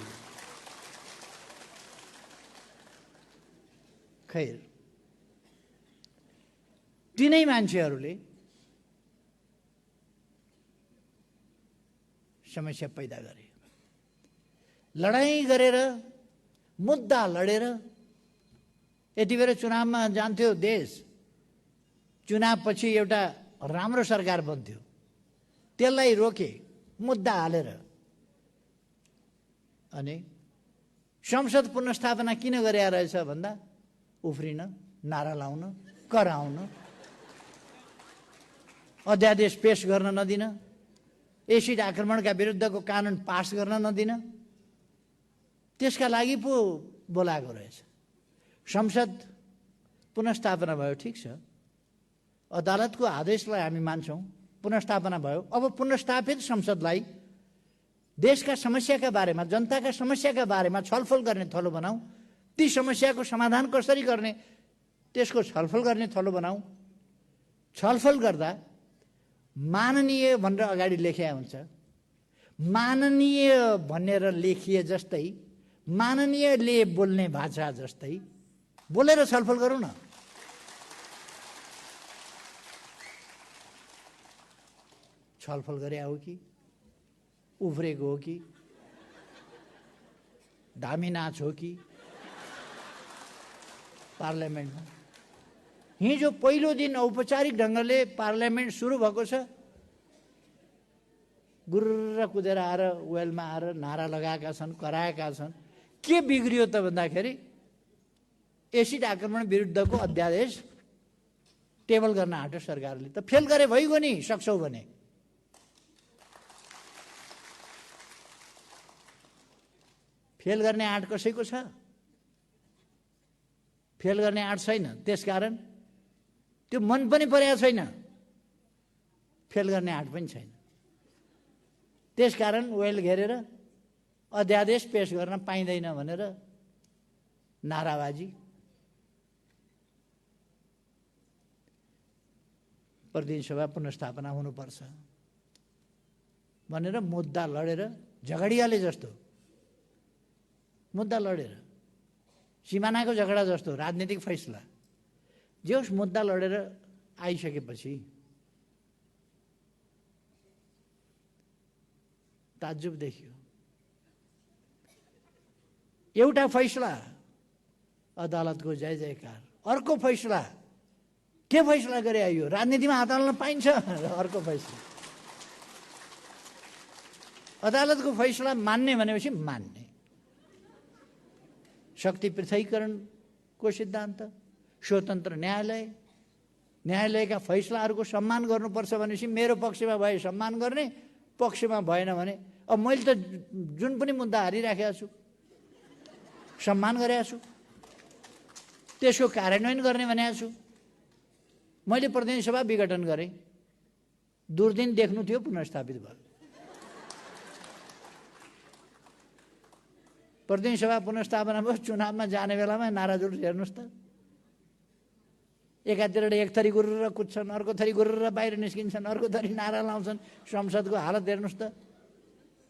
खैर, तिनै मान्छेहरूले समस्या पैदा गरे। लडाइँ गरेर मुद्दा लडेर यति बेला चुनावमा जान्थ्यो देश, चुनावपछि एउटा राम्रो सरकार बन्थ्यो, त्यसलाई रोके मुद्दा हालेर। अनि संसद पुनर्स्थापना किन गरे रहेछ भन्दा उफ्रिन, नारा लाउन, कराउन, अध्यादेश पेश गर्न नदिन, एसिड आक्रमणका विरुद्धको कानुन पास गर्न नदिन, त्यसका लागि पो बोलाएको रहेछ। संसद पुनर्स्थापना भयो, ठिक छ, अदालतको आदेशलाई हामी मान्छौँ, पुनर्स्थापना भयो। अब पुनर्स्थापित संसदलाई देशका समस्याका बारेमा, जनताका समस्याका बारेमा छलफल गर्ने थलो बनाऊ। ती समस्याको समाधान कसरी गर्ने त्यसको छलफल गर्ने थलो बनाऊ। छलफल गर्दा माननीय भनेर अगाडि लेखिया हुन्छ, माननीय भनेर लेखिए जस्तै, माननीयले बोल्ने भाषा जस्तै बोलेर छलफल गरौँ न। छलफल गरे हो कि उफ्रेको हो कि धामी नाच हो कि पार्लियामेन्टमा। हिजो पहिलो दिन औपचारिक ढङ्गले पार्लियामेन्ट सुरु भएको छ, गुर्र कुदेर आएर वेलमा आएर नारा लगाएका छन्, कराएका छन्। के बिग्रियो त भन्दाखेरि एसिड आक्रमण विरुद्धको अध्यादेश टेबल गर्न आँट्यो सरकारले, त फेल गरे भइगयो नि, सक्छौ भने। फेल गर्ने आँट कसैको छ? फेल गर्ने आँट छैन। त्यसकारण त्यो मन पनि परेको छैन, फेल गर्ने आँट पनि छैन। त्यसकारण वेल घेरेर अध्यादेश पेश गर्न पाइँदैन भनेर नाराबाजी, प्रतिनिधि सभा पुनर्स्थापना हुनुपर्छ भनेर मुद्दा लडेर, झगडियाले जस्तो मुद्दा लडेर, सिमानाको झगडा जस्तो राजनीतिक फैसला जे होस्, मुद्दा लडेर आइसकेपछि ताज्जुब देखियो। एउटा फैसला अदालतको जय जयकार, अर्को फैसला के फैसला गरे आइयो? राजनीतिमा हात हाल्न पाइन्छ? अर्को फैसला अदालतको फैसला मान्ने भनेपछि मान्ने। शक्ति पृथकीकरणको सिद्धान्त, स्वतन्त्र न्यायालय, न्यायालयका फैसलाहरूको सम्मान गर्नुपर्छ भनेपछि मेरो पक्षमा भए सम्मान गर्ने, पक्षमा भएन भने अब मैले त जुन पनि मुद्दा हारिराखेको छु, सम्मान गरेको छु, त्यसको कार्यान्वयन गर्ने भनेको छु। मैले प्रतिनिधि सभा विघटन गरेँ, दुर्दिन देख्नु थियो, पुनर्स्थापित भयो। प्रतिनिधि सभा पुनर्स्थापना भयो, चुनावमा जाने बेलामा नारा जुट हेर्नुहोस् त, एकातिर एक थरी गुर्र कुद्छन्, अर्को थरी गुर्र बाहिर निस्किन्छन्, अर्को थरी नारा लाउँछन्। संसदको हालत हेर्नुहोस् त,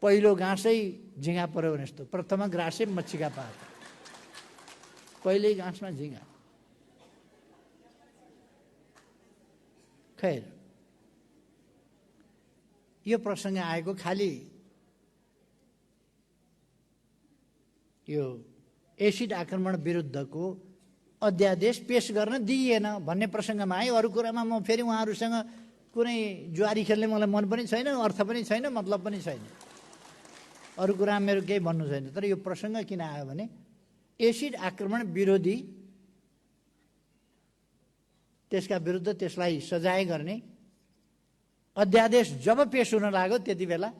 पहिलो घाँसै झिँगा पर्यो भने जस्तो, प्रथम ग्रासै मच्छीका पात, पहिल्यै घाँसमा झिँगा। खैर, यो प्रसङ्ग आएको खालि यो एसिड आक्रमण विरुद्धको अध्यादेश पेश गर्न दिइएन भन्ने प्रसङ्गमा आयो। अरू कुरामा म फेरि उहाँहरूसँग कुनै जुवारी खेल्ने मलाई मन पनि छैन, अर्थ पनि छैन, मतलब पनि छैन। अरू कुरामा मेरो केही भन्नु छैन। तर यो प्रसङ्ग किन आयो भने एसिड आक्रमण विरोधी, त्यसका विरुद्ध त्यसलाई सजाय गर्ने अध्यादेश जब पेश हुन लाग्यो त्यति बेला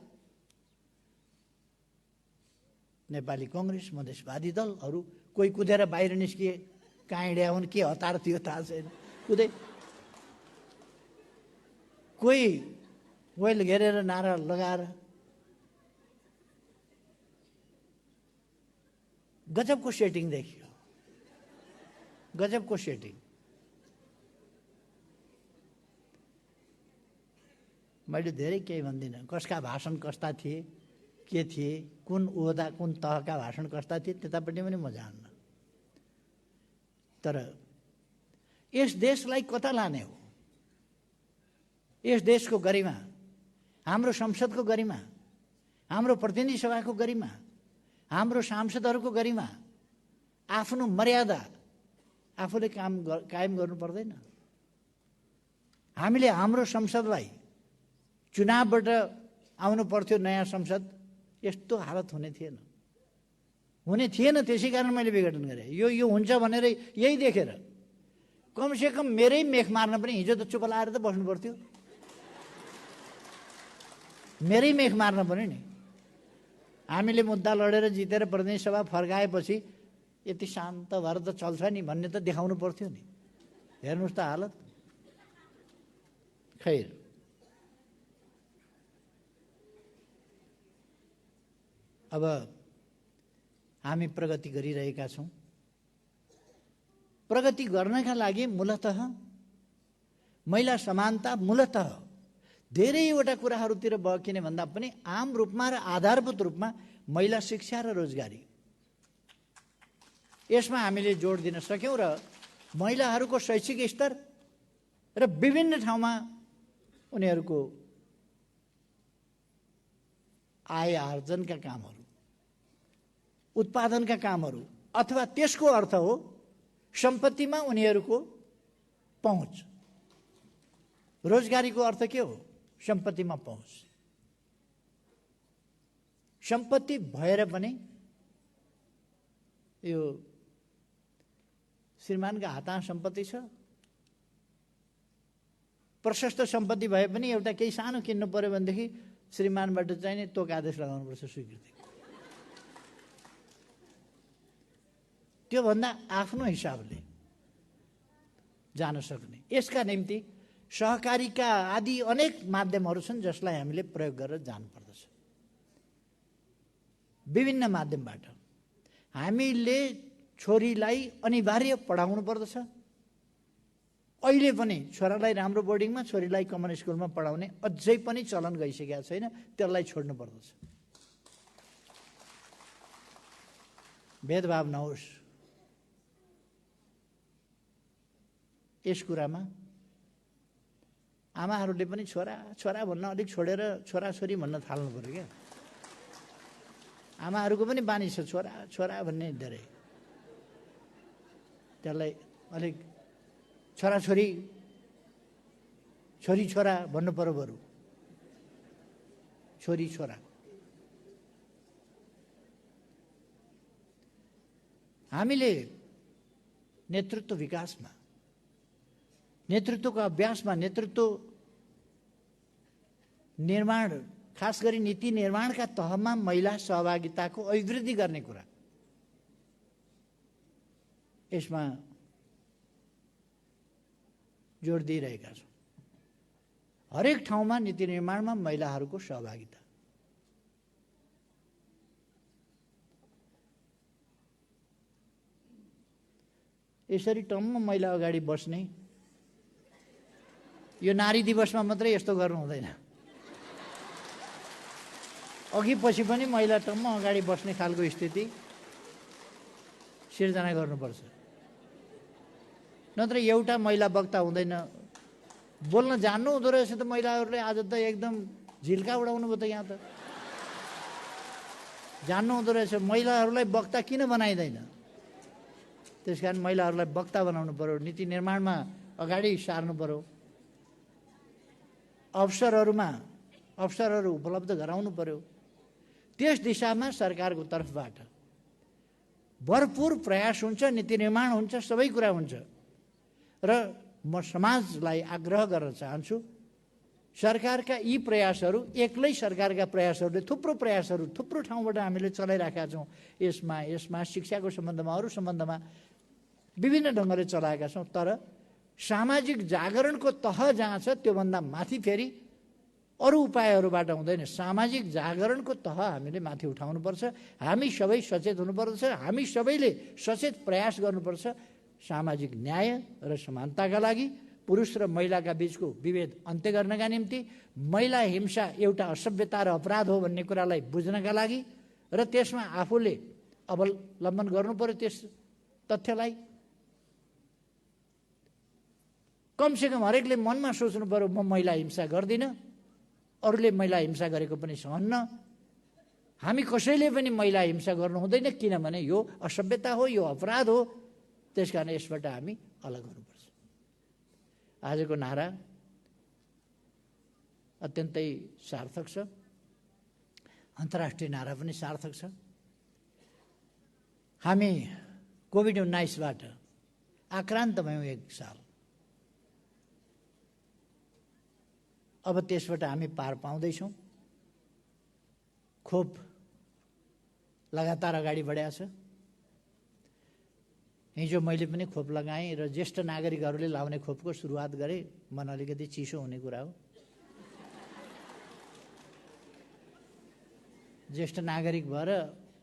नेपाली कङ्ग्रेस, मधेसवादी दलहरू कोही कुदेर बाहिर निस्किए। कहाँ हिँड्या हुन्, के हतार थियो थाहा छैन, कुदै कोही वेल घेरेर नारा लगाएर गजबको सेटिङ देखियो, गजबको सेटिङ। मैले धेरै केही भन्दिनँ, कसका भाषण कस्ता थिए, के थिए, कुन ओहदा कुन तहका भाषण कस्ता थिए, त्यतापट्टि पनि म जान्न। तर यस देशलाई कता लाने हो? यस देशको गरिमा, हाम्रो संसदको गरिमा, हाम्रो प्रतिनिधि सभाको गरिमा, हाम्रो सांसदहरूको गरिमा, आफ्नो मर्यादा आफूले कायम गर्नु पर्दैन? हामीले हाम्रो संसदलाई चुनावबाट आउनु पर्थ्यो, नयाँ संसद, यस्तो हालत हुने थिएन। त्यसै कारण मैले विघटन गरेँ। यो हुन्छ भनेर यही देखेर कमसेकम मेरै मेख मार्न पनि हिजो त चुप लाएर त बस्नु पर्थ्यो। मेरै मेख मार्न पनि नि हामीले मुद्दा लडेर जितेर प्रतिनिधि सभा फर्काएपछि यति शान्त भएर त चल्छ नि भन्ने त देखाउनु पर्थ्यो नि। हेर्नुहोस् त हालत। खैर, अब हामी प्रगति गरिरहेका छौँ। प्रगति गर्नका लागि मूलतः महिला समानता, मूलतः धेरैवटा कुराहरूतिर बकिने भन्दा पनि आम रूपमा र आधारभूत रूपमा महिला शिक्षा र रोजगारी, यसमा हामीले जोड दिन सक्यौँ र महिलाहरूको शैक्षिक स्तर र विभिन्न ठाउँमा उनीहरूको आय आर्जनका कामहरू, उत्पादनका कामहरू, अथवा त्यसको अर्थ हो सम्पत्तिमा उनीहरूको पहुँच। रोजगारीको अर्थ के हो? सम्पत्तिमा पहुँच। सम्पत्ति भएर पनि यो श्रीमानका हातमा सम्पत्ति छ, प्रशस्त सम्पत्ति भए पनि एउटा केही सानो किन्नु पर्यो भनेदेखि श्रीमानबाट चाहिने तोक आदेश लगाउनुपर्छ, स्वीकृति। त्योभन्दा आफ्नो हिसाबले जान सक्ने, यसका निम्ति सहकारीका आदि अनेक माध्यमहरू छन् जसलाई हामीले प्रयोग गरेर जानुपर्दछ। विभिन्न माध्यमबाट हामीले छोरीलाई अनिवार्य पढाउनु पर्दछ। अहिले पनि छोरालाई राम्रो बोर्डिङमा, छोरीलाई कमन स्कुलमा पढाउने अझै पनि चलन गइसकेको छैन। त्यसलाई छोड्नु पर्दछ। भेदभाव नहोस् यस कुरामा। आमाहरूले पनि छोरा छोरा भन्न अलिक छोडेर छोराछोरी भन्न थाल्नु पर्यो क्या। आमाहरूको पनि बानी छ छोरा छोरा भन्ने धेरै। त्यसलाई अलिक छोराछोरी, छोरी छोरा भन्नु पर्यो बरु, छोरी छोरा। हामीले नेतृत्व विकासमा, नेतृत्वको अभ्यासमा, नेतृत्व निर्माण, खास गरी नीति निर्माणका तहमा महिला सहभागिताको अभिवृद्धि गर्ने कुरा, यसमा जोड दिइरहेका छौँ। हरेक ठाउँमा नीति निर्माणमा महिलाहरूको सहभागिता। यसरी टम्म महिला अगाडि बस्ने, यो नारी दिवसमा मात्रै यस्तो गर्नु हुँदैन। अघि पछि पनि महिला टम्म अगाडि बस्ने खालको स्थिति सिर्जना गर्नुपर्छ। नत्र एउटा महिला वक्ता हुँदैन। बोल्न जान्नु हुँदो रहेछ त महिलाहरूले। आज त एकदम झिल्का उडाउनु भयो त यहाँ त। जान्नु हुँदो रहेछ महिलाहरूलाई वक्ता किन बनाइँदैन। त्यसकारण महिलाहरूलाई वक्ता बनाउनु पर्यो, नीति निर्माणमा अगाडि सार्नु पर्यो, अवसरहरू उपलब्ध गराउनु पर्यो। त्यस दिशामा सरकारको तर्फबाट भरपूर प्रयास हुन्छ, नीति निर्माण हुन्छ, सबै कुरा हुन्छ। र म समाजलाई आग्रह गर्न चाहन्छु, सरकारका यी प्रयासहरू, एक्लै सरकारका प्रयासहरूले, थुप्रो ठाउँबाट हामीले चलाइराखेका छौँ। यसमा शिक्षाको सम्बन्धमा, अरू सम्बन्धमा विभिन्न ढङ्गले चलाएका छौँ। तर सामाजिक जागरणको तह जहाँ छ त्योभन्दा माथि फेरि अरू उपायहरूबाट हुँदैन। सामाजिक जागरणको तह हामीले माथि उठाउनुपर्छ। हामी सबै सचेत हुनुपर्दछ। हामी सबैले सचेत प्रयास गर्नुपर्छ सामाजिक न्याय र समानताका लागि, पुरुष र महिलाका बीचको विभेद अन्त्य गर्नका निम्ति, महिला हिंसा एउटा असभ्यता र अपराध हो भन्ने कुरालाई बुझ्नका लागि, र त्यसमा आफूले अवलम्बन गर्नु पर्यो त्यस तथ्यलाई। कमसेकम हरेकले मनमा सोच्नु पर्यो, म महिला हिंसा गर्दिनँ, अरूले महिला हिंसा गरेको पनि सहन्न। हामी कसैले पनि महिला हिंसा गर्नु हुँदैन, किनभने यो असभ्यता हो, यो अपराध हो। त्यसकारण यसबाट हामी अलग हुनुपर्छ। आजको नारा अत्यन्तै सार्थक छ, अन्तर्राष्ट्रिय नारा पनि सार्थक छ। हामी कोभिड-19बाट आक्रान्त भयौँ 1 साल। अब त्यसबाट हामी पार पाउँदैछौँ। खोप लगातार अगाडि बढाएको छ। हिजो मैले पनि खोप लगाएँ र ज्येष्ठ नागरिकहरूले लाउने खोपको सुरुवात गरेँ। मन अलिकति चिसो हुने कुरा हो। ज्येष्ठ नागरिक भएर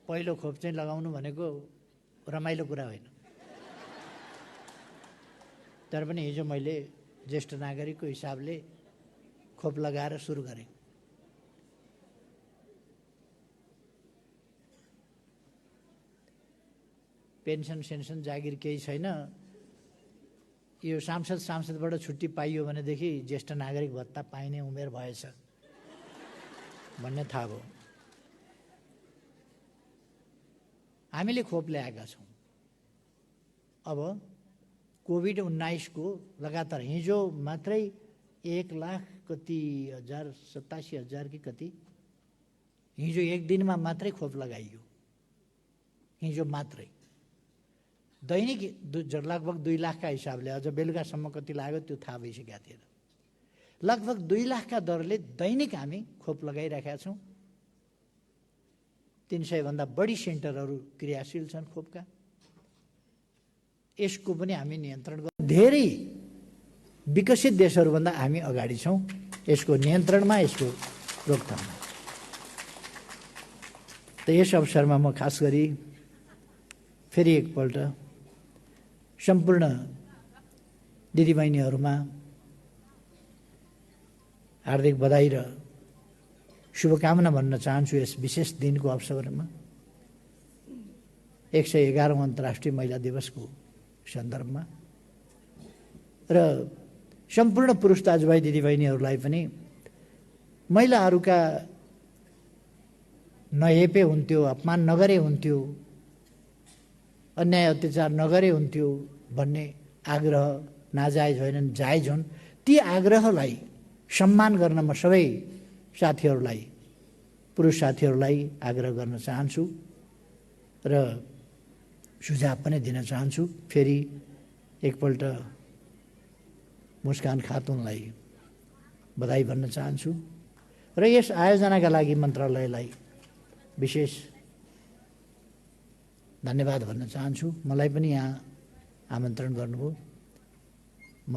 पहिलो खोप चाहिँ लगाउनु भनेको रमाइलो कुरा होइन। तर पनि हिजो मैले ज्येष्ठ नागरिकको हिसाबले खोप लगाएर सुरु गरेँ। पेन्सन सेन्सन जागिर केही छैन। यो सांसदबाट छुट्टी पाइयो भनेदेखि ज्येष्ठ नागरिक भत्ता पाइने उमेर भएछ भन्ने थाहा भयो। हामीले खोप ल्याएका छौँ। अब कोभिड-19 को लगातार हिजो मात्रै 1,87,000 कि कति हिजो एक दिनमा मात्रै खोप लगाइयो। हिजो मात्रै दैनिक लगभग 2 लाख का हिसाबले, अझ बेलुकासम्म कति लाग्यो त्यो थाहा भइसकेका थिएन। लगभग 2 लाख का दरले दैनिक हामी खोप लगाइरहेका छौँ। 300 भन्दा बढी सेन्टरहरू क्रियाशील छन् खोपका। यसको पनि हामी नियन्त्रण गर्छौँ। धेरै विकसित देशहरूभन्दा हामी अगाडि छौँ यसको नियन्त्रणमा, यसको रोकथाममा। त यस अवसरमा म खास गरी फेरि एकपल्ट सम्पूर्ण दिदीबहिनीहरूमा हार्दिक बधाई र शुभकामना भन्न चाहन्छु यस विशेष दिनको अवसरमा। 111औं अन्तर्राष्ट्रिय महिला दिवसको सन्दर्भमा र सम्पूर्ण पुरुष दाजुभाइ दिदीबहिनीहरूलाई पनि महिलाहरूका नहेपे हुन्थ्यो, अपमान नगरे हुन्थ्यो, अन्याय अत्याचार नगरे हुन्थ्यो भन्ने आग्रह नाजायज होइनन्, जायज हुन्। ती आग्रहलाई सम्मान गर्न म सबै साथीहरूलाई, पुरुष साथीहरूलाई आग्रह गर्न चाहन्छु र सुझाव पनि दिन चाहन्छु। फेरि एकपल्ट मुस्कान खातुनलाई बधाई भन्न चाहन्छु र यस आयोजनाका लागि मन्त्रालयलाई विशेष धन्यवाद भन्न चाहन्छु। मलाई पनि यहाँ आमन्त्रण गर्नुभयो। म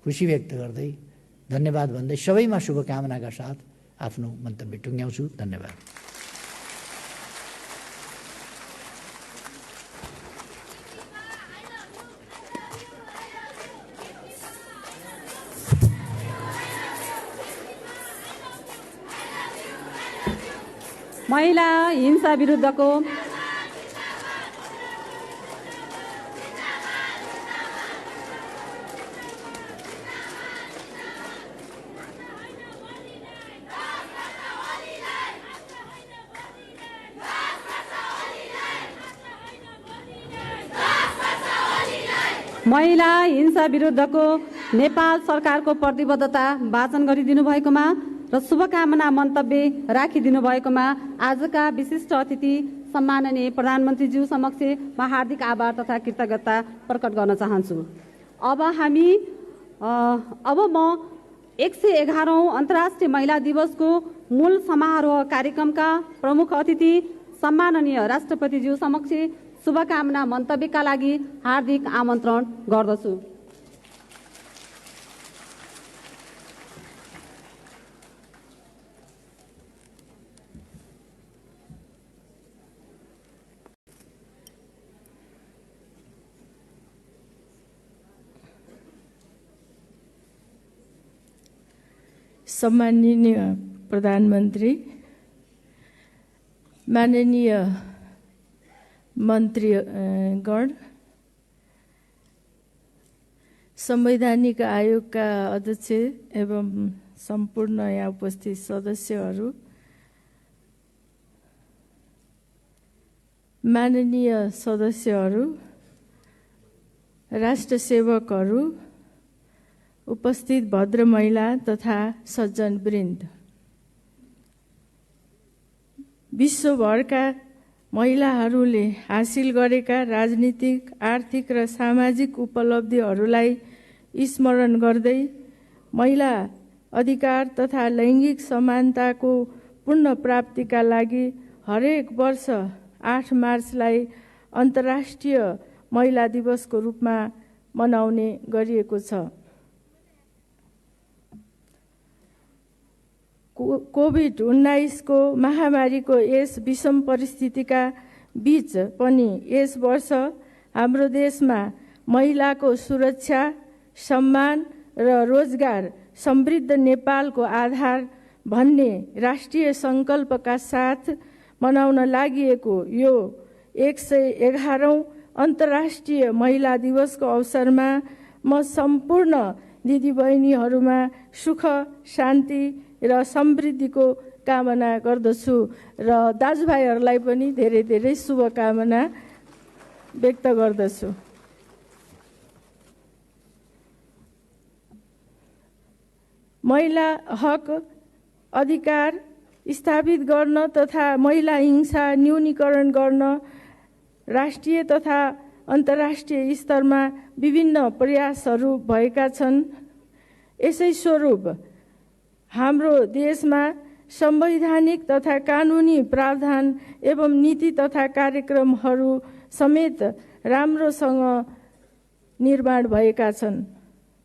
खुसी व्यक्त गर्दै, धन्यवाद भन्दै, सबैमा शुभकामनाका साथ आफ्नो मन्तव्य टुङ्ग्याउँछु। धन्यवाद। महिला हिंसा विरुद्धको महिला हिंसा विरुद्धको नेपाल सरकारको प्रतिबद्धता वाचन गरिदिनु भएकोमा र शुभकामना मन्तव्य राखिदिनु भएकोमा आजका विशिष्ट अतिथि सम्माननीय प्रधानमन्त्रीज्यू समक्ष म हार्दिक आभार तथा कृतज्ञता प्रकट गर्न चाहन्छु। अब म 111औं अन्तर्राष्ट्रिय महिला दिवसको मूल समारोह कार्यक्रमका प्रमुख अतिथि सम्माननीय राष्ट्रपतिज्यू समक्ष शुभकामना मन्तव्यका लागि हार्दिक आमन्त्रण गर्दछु। सम्माननीय प्रधानमन्त्री, माननीय मन्त्रीगण, संवैधानिक आयोगका अध्यक्ष एवं सम्पूर्ण यहाँ उपस्थित सदस्यहरू, माननीय सदस्यहरू, राष्ट्र सेवकहरू, उपस्थित भद्र महिला तथा सज्जनवृन्द, विश्वभरका महिलाहरूले हासिल गरेका राजनीतिक, आर्थिक र सामाजिक उपलब्धिहरूलाई स्मरण गर्दै महिला अधिकार तथा लैङ्गिक समानताको पूर्ण प्राप्तिका लागि हरेक वर्ष 8 मार्चलाई अन्तर्राष्ट्रिय महिला दिवसको रूपमा मनाउने गरिएको छ। कोभिड-19 को महामारीको यस विषम परिस्थितिका बीच पनि यस वर्ष हाम्रो देशमा महिलाको सुरक्षा, सम्मान र रोजगार समृद्ध नेपालको आधार भन्ने राष्ट्रिय सङ्कल्पका साथ मनाउन लागिएको यो 111औं अन्तर्राष्ट्रिय महिला दिवसको अवसरमा म सम्पूर्ण दिदीबहिनीहरूमा सुख, शान्ति र समृद्धिको कामना गर्दछु र दाजुभाइहरूलाई पनि धेरै धेरै शुभकामना व्यक्त गर्दछु। महिला हक अधिकार स्थापित गर्न तथा महिला हिंसा न्यूनीकरण गर्न राष्ट्रिय तथा अन्तर्राष्ट्रिय स्तरमा विभिन्न प्रयासहरू भएका छन्। यसै स्वरूप हाम्रो देशमा संवैधानिक तथा कानुनी प्रावधान एवं नीति तथा कार्यक्रमहरू समेत राम्रोसँग निर्माण भएका छन्।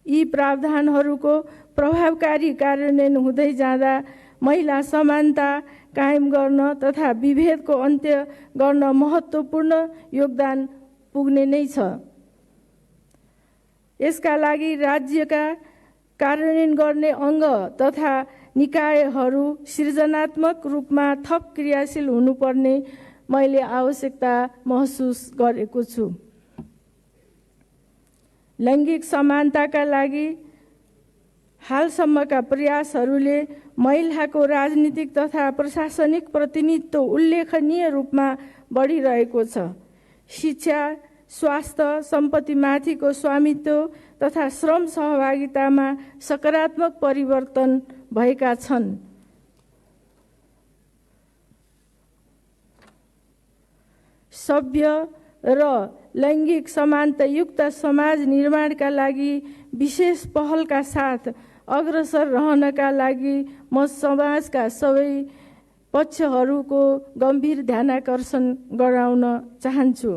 यी प्रावधानहरूको प्रभावकारी कार्यान्वयन हुँदै जाँदा महिला समानता कायम गर्न तथा विभेदको अन्त्य गर्न महत्त्वपूर्ण योगदान पुग्ने नै छ। यसका लागि राज्यका कार्यान्वयन गर्ने अङ्ग तथा निकायहरू सृजनात्मक रूपमा थप क्रियाशील हुनुपर्ने मैले आवश्यकता महसुस गरेको छु। लैङ्गिक समानताका लागि हालसम्मका प्रयासहरूले महिलाको राजनीतिक तथा प्रशासनिक प्रतिनिधित्व उल्लेखनीय रूपमा बढिरहेको छ। शिक्षा, स्वास्थ्य, सम्पत्तिमाथिको स्वामित्व तथा श्रम सहभागितामा सकारात्मक परिवर्तन भएका छन्। सभ्य र लैङ्गिक समानतायुक्त समाज निर्माणका लागि विशेष पहलका साथ अग्रसर रहनका लागि म समाजका सबै पक्षहरूको गम्भीर ध्यानाकर्षण गराउन चाहन्छु।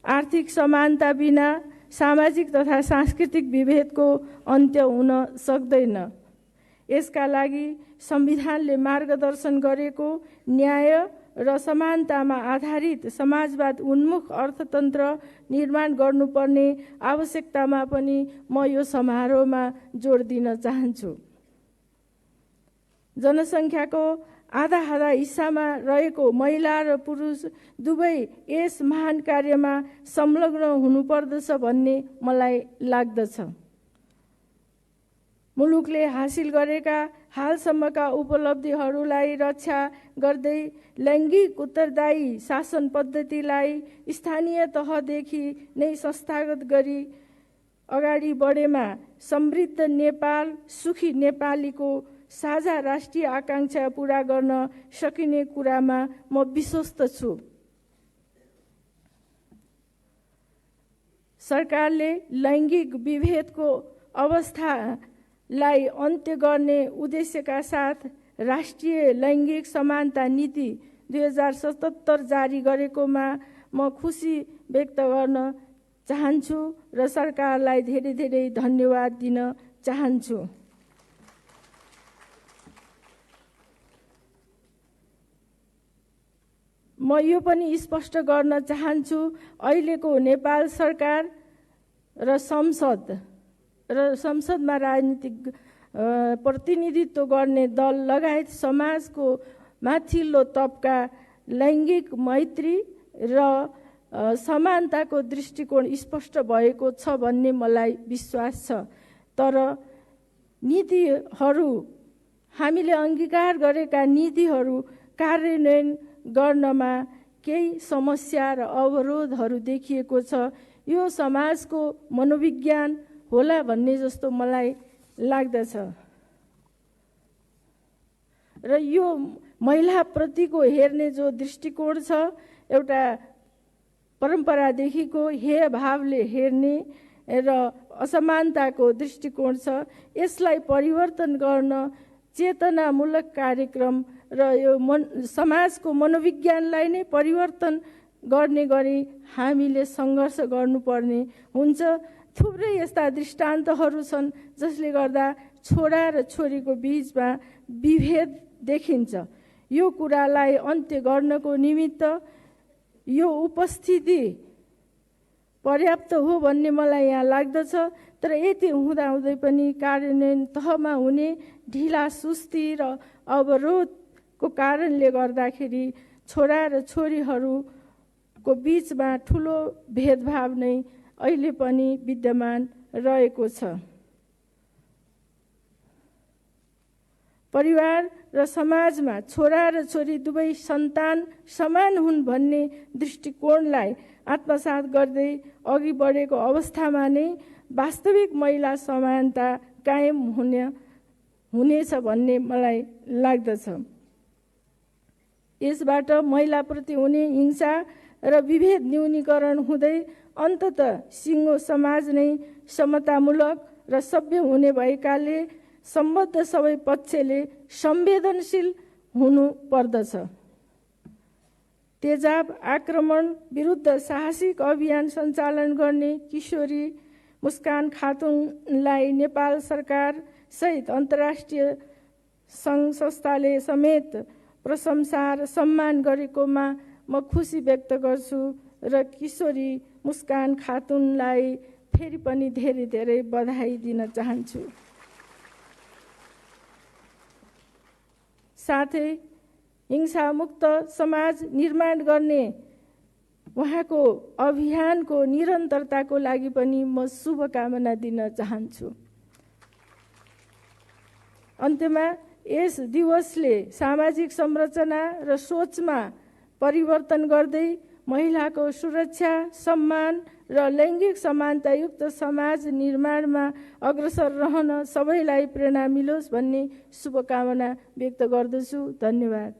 आर्थिक समानता बिना सामाजिक तथा सांस्कृतिक विभेदको अन्त्य हुन सक्दैन। यसका लागि संविधानले मार्गदर्शन गरेको न्याय र समानतामा आधारित समाजवाद उन्मुख अर्थतन्त्र निर्माण गर्नुपर्ने आवश्यकतामा पनि म यो समारोहमा जोड दिन चाहन्छु। जनसङ्ख्याको आधा हिस्सामा रहेको महिला र पुरुष दुवै यस महान कार्यमा संलग्न हुनुपर्दछ भन्ने मलाई लाग्दछ। मुलुकले हासिल गरेका हालसम्मका उपलब्धिहरूलाई रक्षा गर्दै लैङ्गिक उत्तरदायी शासन पद्धतिलाई स्थानीय तहदेखि नै संस्थागत गरी अगाडि बढेमा समृद्ध नेपाल, सुखी नेपालीको साझा राष्ट्रिय आकांक्षा पूरा गर्न सकिने कुरामा म विश्वस्त छु। सरकारले लैङ्गिक विभेदको अवस्थालाई अन्त्य गर्ने उद्देश्यका साथ राष्ट्रिय लैङ्गिक समानता नीति 2077 जारी गरेकोमा म खुसी व्यक्त गर्न चाहन्छु र सरकारलाई धेरै धेरै धन्यवाद दिन चाहन्छु। म यो पनि स्पष्ट गर्न चाहन्छु, अहिलेको नेपाल सरकार र संसदमा राजनीतिक प्रतिनिधित्व गर्ने दल लगायत समाजको माथिल्लो तबका लैङ्गिक मैत्री र समानताको दृष्टिकोण स्पष्ट भएको छ भन्ने मलाई विश्वास छ। तर नीतिहरू, हामीले अङ्गीकार गरेका नीतिहरू कार्यान्वयन गर्नमा केही समस्या र अवरोधहरू देखिएको छ। यो समाजको मनोविज्ञान होला भन्ने जस्तो मलाई लाग्दछ र यो महिलाप्रतिको हेर्ने जो दृष्टिकोण छ, एउटा परम्परादेखिको हेय भावले हेर्ने र असमानताको दृष्टिकोण छ, यसलाई परिवर्तन गर्न चेतनामूलक कार्यक्रम र यो समाजको मनोविज्ञानलाई नै परिवर्तन गर्ने गरी हामीले सङ्घर्ष गर्नुपर्ने हुन्छ। थुप्रै यस्ता दृष्टान्तहरू छन् जसले गर्दा छोरा र छोरीको बीचमा विभेद देखिन्छ। यो कुरालाई अन्त्य गर्नको निमित्त यो उपस्थिति पर्याप्त हो भन्ने मलाई यहाँ लाग्दछ। तर यति हुँदाहुँदै पनि कार्यान्वयन तहमा हुने ढिला सुस्ती र अवरोधको कारणले गर्दाखेरि छोरा र छोरीहरूको बीचमा ठुलो भेदभाव नै अहिले पनि विद्यमान रहेको छ। परिवार र समाजमा छोरा र छोरी दुवै सन्तान समान हुन् भन्ने दृष्टिकोणलाई आत्मसात गर्दै अघि बढेको अवस्थामा नै वास्तविक महिला समानता कायम हुनेछ भन्ने मलाई लाग्दछ। यसबाट महिलाप्रति हुने हिंसा र विभेद न्यूनीकरण हुँदै अन्ततः सिङ्गो समाज नै समतामूलक र सभ्य हुने भएकाले सम्बद्ध सबै पक्षले संवेदनशील हुनु पर्दछ। तेजाब आक्रमण विरुद्ध साहसिक अभियान सञ्चालन गर्ने किशोरी मुस्कान खातुनलाई नेपाल सरकार सहित अन्तर्राष्ट्रिय सङ्घ संस्थाले समेत प्रशंसा र सम्मान गरेकोमा म खुसी व्यक्त गर्छु र किशोरी मुस्कान खातुनलाई फेरि पनि धेरै धेरै बधाई दिन चाहन्छु। साथै हिंसामुक्त समाज निर्माण गर्ने उहाँको अभियानको निरन्तरताको लागि पनि म शुभकामना दिन चाहन्छु। अन्त्यमा यस दिवसले सामाजिक संरचना र सोचमा परिवर्तन गर्दै महिलाको सुरक्षा, सम्मान र लैङ्गिक समानतायुक्त समाज निर्माणमा अग्रसर रहन सबैलाई प्रेरणा मिलोस् भन्ने शुभकामना व्यक्त गर्दछु। धन्यवाद।